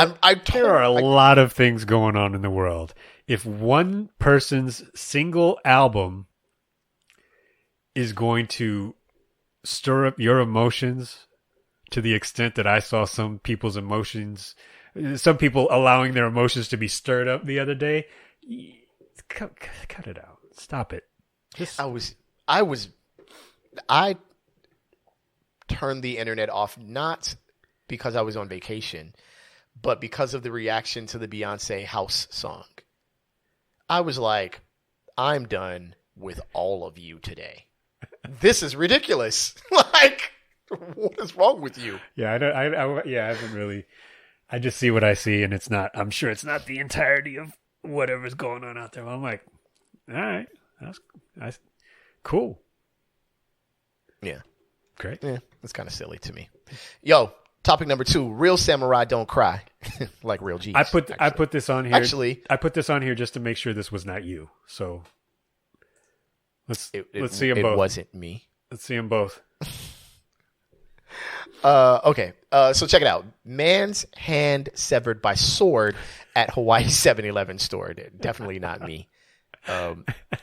There are a lot of things going on in the world. If one person's single album is going to stir up your emotions to the extent that I saw some people's emotions, some people allowing their emotions to be stirred up the other day, cut it out. Stop it. I turned the internet off not because I was on vacation, but because of the reaction to the Beyonce House song. I was like, I'm done with all of you today. This is ridiculous. Like, what is wrong with you? Yeah, I haven't really. I just see what I see, and it's not. I'm sure it's not the entirety of whatever's going on out there. I'm like, all right, that's cool. Yeah, great. Yeah, that's kind of silly to me. Yo, topic number 2: real samurai don't cry, like real G's. I put this on here. Actually, I put this on here just to make sure this was not you. So let's see them both. It wasn't me. Let's see them both. Okay. So check it out. Man's hand severed by sword at Hawaii 7-Eleven store. Definitely not me.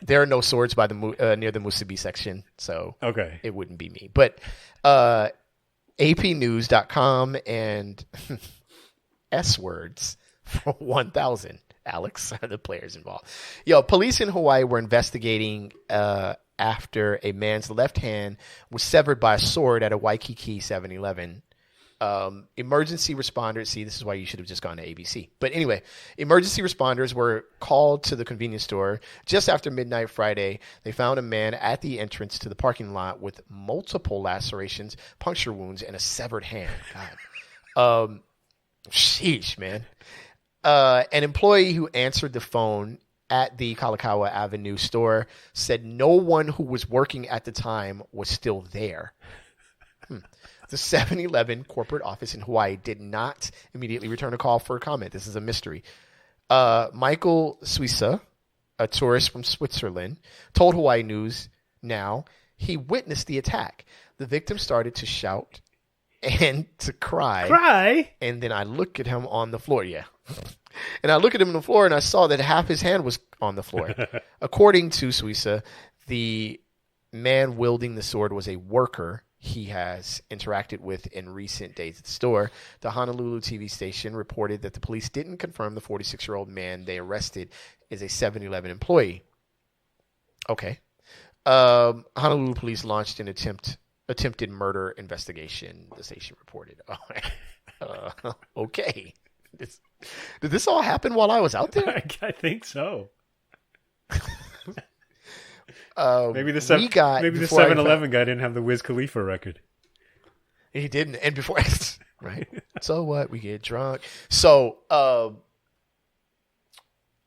There are no swords by the near the Musubi section, so okay, it wouldn't be me. But APnews.com and S words for 1,000. Alex are the players involved. Yo, police in Hawaii were investigating after a man's left hand was severed by a sword at a Waikiki 7-Eleven. Emergency responders, see, this is why you should have just gone to ABC. But anyway, emergency responders were called to the convenience store just after midnight Friday. They found a man at the entrance to the parking lot with multiple lacerations, puncture wounds, and a severed hand. God. Sheesh, man. An employee who answered the phone at the Kalakaua Avenue store said no one who was working at the time was still there. The 7-Eleven corporate office in Hawaii did not immediately return a call for a comment. This is a mystery. Michael Suissa, a tourist from Switzerland, told Hawaii News Now he witnessed the attack. The victim started to shout and to cry. And then I look at him on the floor. Yeah. And I look at him on the floor and I saw that half his hand was on the floor. According to Suissa, the man wielding the sword was a worker he has interacted with in recent days at the store. The Honolulu TV station reported that the police didn't confirm the 46-year-old man they arrested is a 7-Eleven employee. Okay. Honolulu police launched an attempted murder investigation, the station reported. Okay. Did this all happen while I was out there? I think so. Maybe the 7-Eleven guy didn't have the Wiz Khalifa record. He didn't. And before, right? So what? We get drunk. So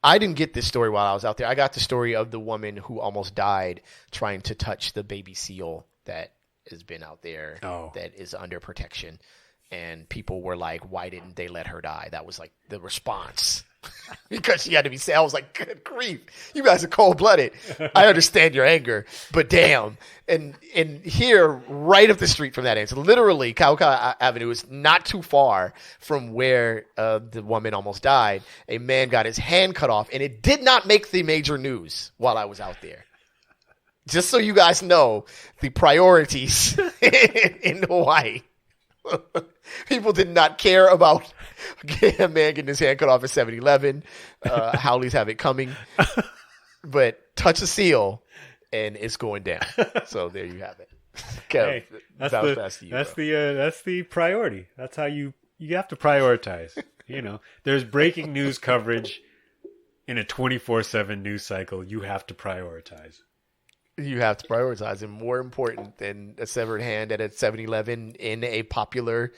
I didn't get this story while I was out there. I got the story of the woman who almost died trying to touch the baby seal that has been out there that is under protection. And people were like, why didn't they let her die? That was like the response because she had to be sad. I was like, good grief, you guys are cold-blooded. I understand your anger, but damn. And here, right up the street from that end, so literally Kauka Avenue is not too far from where the woman almost died. A man got his hand cut off, and it did not make the major news while I was out there. Just so you guys know the priorities in Hawaii. People did not care about a man getting his hand cut off at 7-Eleven. Howleys have it coming. But touch a seal, and it's going down. So there you have it. Kev, Hey, that's the priority. That's how you have to prioritize. You know, there's breaking news coverage in a 24/7 news cycle. You have to prioritize. You have to prioritize, and more important than a severed hand at a 7-Eleven in a popular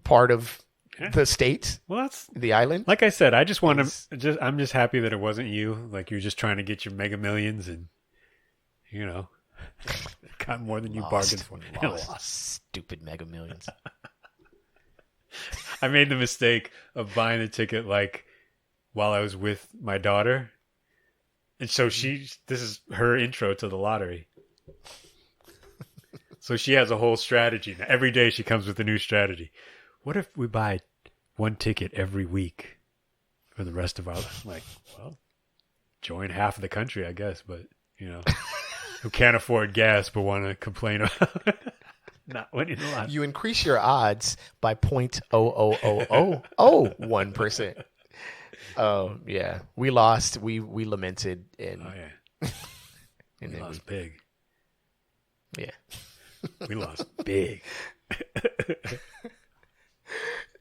part of the state, Well, that's the island. like I said. I just want to. I'm just happy that it wasn't you. Like you're just trying to get your Mega Millions, and you know, got more than you bargained for. Lost. Stupid Mega Millions. I made the mistake of buying the ticket like while I was with my daughter. And so this is her intro to the lottery. So she has a whole strategy. Now, every day she comes with a new strategy. What if we buy one ticket every week for the rest of our life? Like, well, join half of the country, I guess. But, you know, who can't afford gas but want to complain about not winning a lot. You increase your odds by 0.00001%. Oh yeah, we lost. We lamented, and And we lost big. Yeah. We lost big.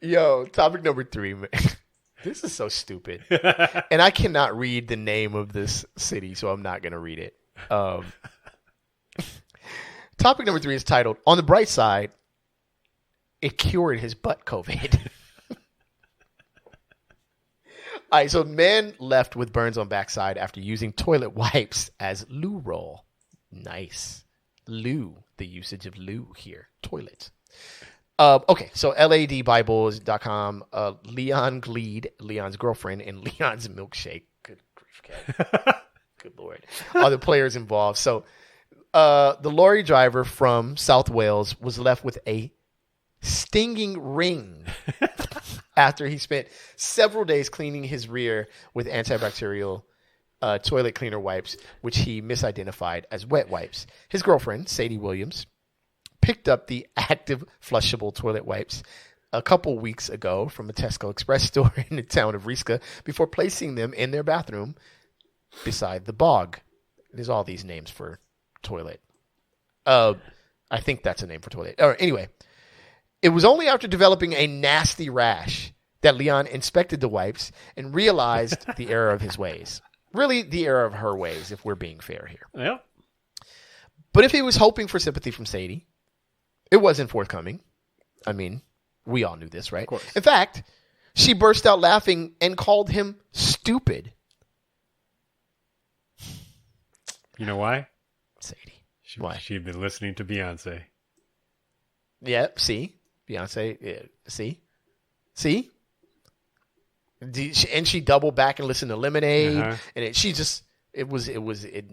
Yo, topic number 3, man. This is so stupid. And I cannot read the name of this city, so I'm not going to read it. Topic number 3 is titled, On the Bright Side, It Cured His Butt COVID. All right, so man left with burns on backside after using toilet wipes as loo roll. Nice. Loo, the usage of loo here. Toilet. Okay, so ladbibles.com, Leon Gleed, Leon's girlfriend, and Leon's milkshake. Good grief, Kev. Good Lord. Are the players involved. So the lorry driver from South Wales was left with a stinging ring after he spent several days cleaning his rear with antibacterial toilet cleaner wipes, which he misidentified as wet wipes. His girlfriend, Sadie Williams, picked up the active flushable toilet wipes a couple weeks ago from a Tesco Express store in the town of Riska before placing them in their bathroom beside the bog. There's all these names for toilet. I think that's a name for toilet. Anyway, it was only after developing a nasty rash that Leon inspected the wipes and realized the error of his ways. Really, the error of her ways, if we're being fair here. Yeah. But if he was hoping for sympathy from Sadie, it wasn't forthcoming. I mean, we all knew this, right? Of course. In fact, she burst out laughing and called him stupid. You know why? Sadie. Why? She'd been listening to Beyonce. Yeah, see? Beyonce, yeah, see? And she doubled back and listened to Lemonade, and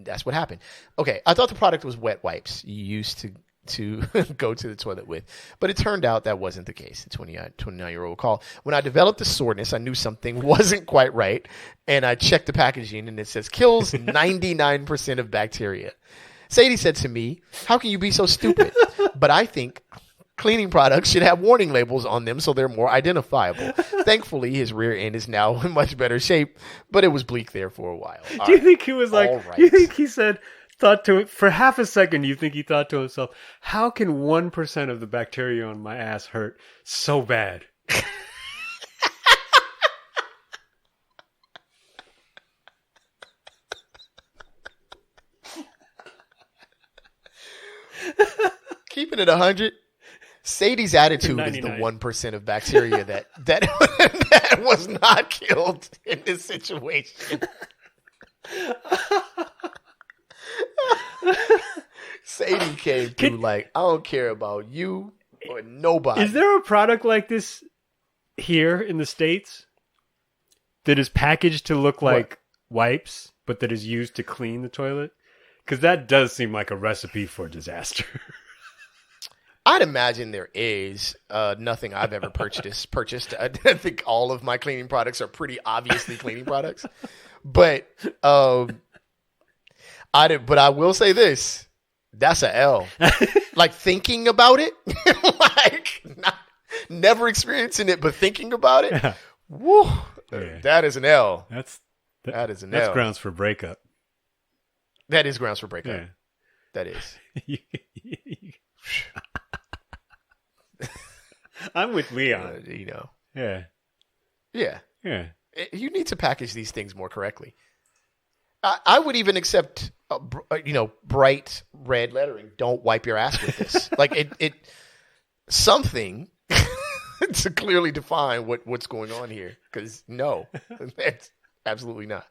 that's what happened. Okay, I thought the product was wet wipes you used to go to the toilet with, but it turned out that wasn't the case. The 29-year-old called. When I developed the soreness, I knew something wasn't quite right, and I checked the packaging, and it says kills 99% of bacteria. Sadie said to me, "How can you be so stupid?" But I think cleaning products should have warning labels on them so they're more identifiable. Thankfully, his rear end is now in much better shape, but it was bleak there for a while. Do you think he was like, you think he thought to it for half a second, you think he thought to himself, how can 1% of the bacteria on my ass hurt so bad? Keeping it 100, Sadie's attitude is the 1% of bacteria that was not killed in this situation. Sadie came through like, I don't care about you or nobody. Is there a product like this here in the States? that is packaged to look like wipes, but that is used to clean the toilet? Because that does seem like a recipe for disaster. I'd imagine there is nothing I've ever purchased. I think all of my cleaning products are pretty obviously cleaning products. But I will say this. That's a L. Like thinking about it, like never experiencing it, but thinking about it. Yeah. Woo, Yeah. that is an L. That is an That's L. grounds for breakup. That is grounds for breakup. Yeah. That is. I'm with Leon. Yeah. Yeah. You need to package these things more correctly. I would even accept, bright red lettering. Don't wipe your ass with this. Like it something to clearly define what's going on here. Because no, that's absolutely not.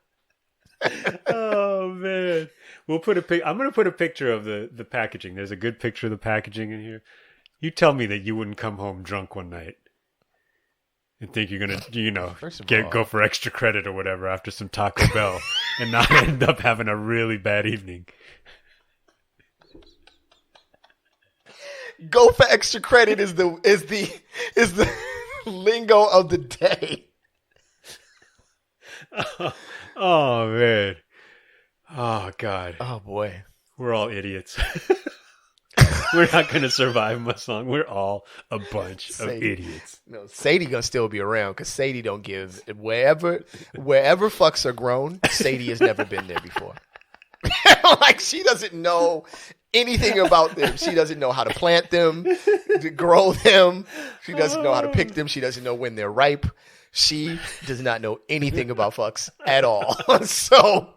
Oh man, I'm gonna put a picture of the packaging. There's a good picture of the packaging in here. You tell me that you wouldn't come home drunk one night and think you're gonna, go for extra credit or whatever after some Taco Bell and not end up having a really bad evening. Go for extra credit is the lingo of the day. Oh man. Oh God. Oh boy. We're all idiots. We're not going to survive much long. We're all a bunch of idiots. No, Sadie gonna still be around because Sadie don't give wherever fucks are grown. Sadie has never been there before. Like she doesn't know anything about them. She doesn't know how to plant them, to grow them. She doesn't know how to pick them. She doesn't know when they're ripe. She does not know anything about fucks at all. So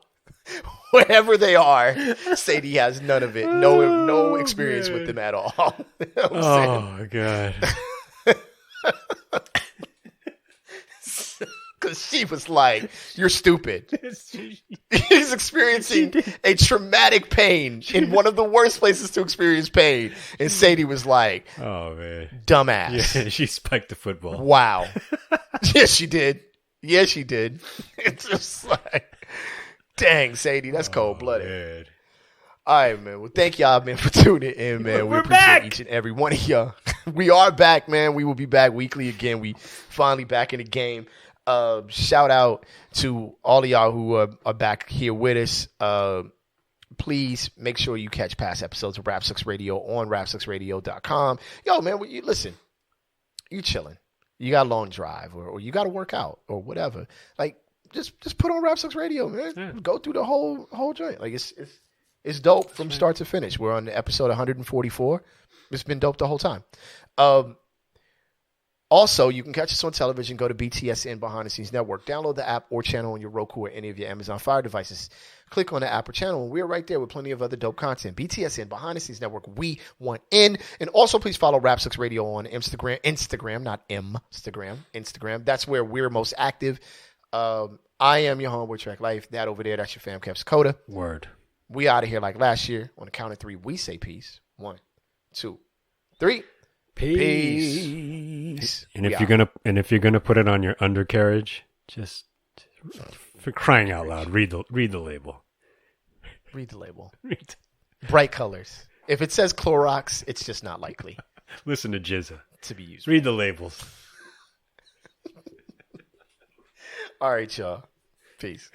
wherever they are, Sadie has none of it. No experience with them at all. You know what I'm God. Because she was like, you're stupid. He's experiencing a traumatic pain in one of the worst places to experience pain. And Sadie was like, oh, man. Dumbass. Yeah, she spiked the football. Wow. Yes, she did. Yes, she did. It's just like, dang, Sadie, that's cold-blooded. Man. All right, man. Well, thank y'all, man, for tuning in, man. We appreciate back. each and every one of y'all. We are back, man. We will be back weekly again. We finally back in the game. Shout out to all of y'all who are back here with us. Please make sure you catch past episodes of Rap Sucks Radio on rapsucksradio.com. Yo, man, listen, you chilling. You got a long drive or you got to work out or whatever. Like, just put on Rap Sucks Radio, man. Yeah. Go through the whole joint. Like, it's dope from start to finish. We're on episode 144. It's been dope the whole time. Also, you can catch us on television. Go to BTSN Behind the Scenes Network. Download the app or channel on your Roku or any of your Amazon Fire devices. Click on the app or channel, and we're right there with plenty of other dope content. BTSN Behind the Scenes Network. We want in. And also, please follow Rap Sucks Radio on Instagram, not Instagram. That's where we're most active. I am your homeboy Track Life. That over there, that's your fam Caps Coda. Word. We out of here like last year. On the count of three, we say peace. 1, 2, 3. Peace. And if you're gonna put it on your undercarriage, just for crying out loud, read the label. Read the label. Bright colors. If it says Clorox, it's just not likely. Listen to Jizza to be used. Read the labels. All right, y'all. Peace.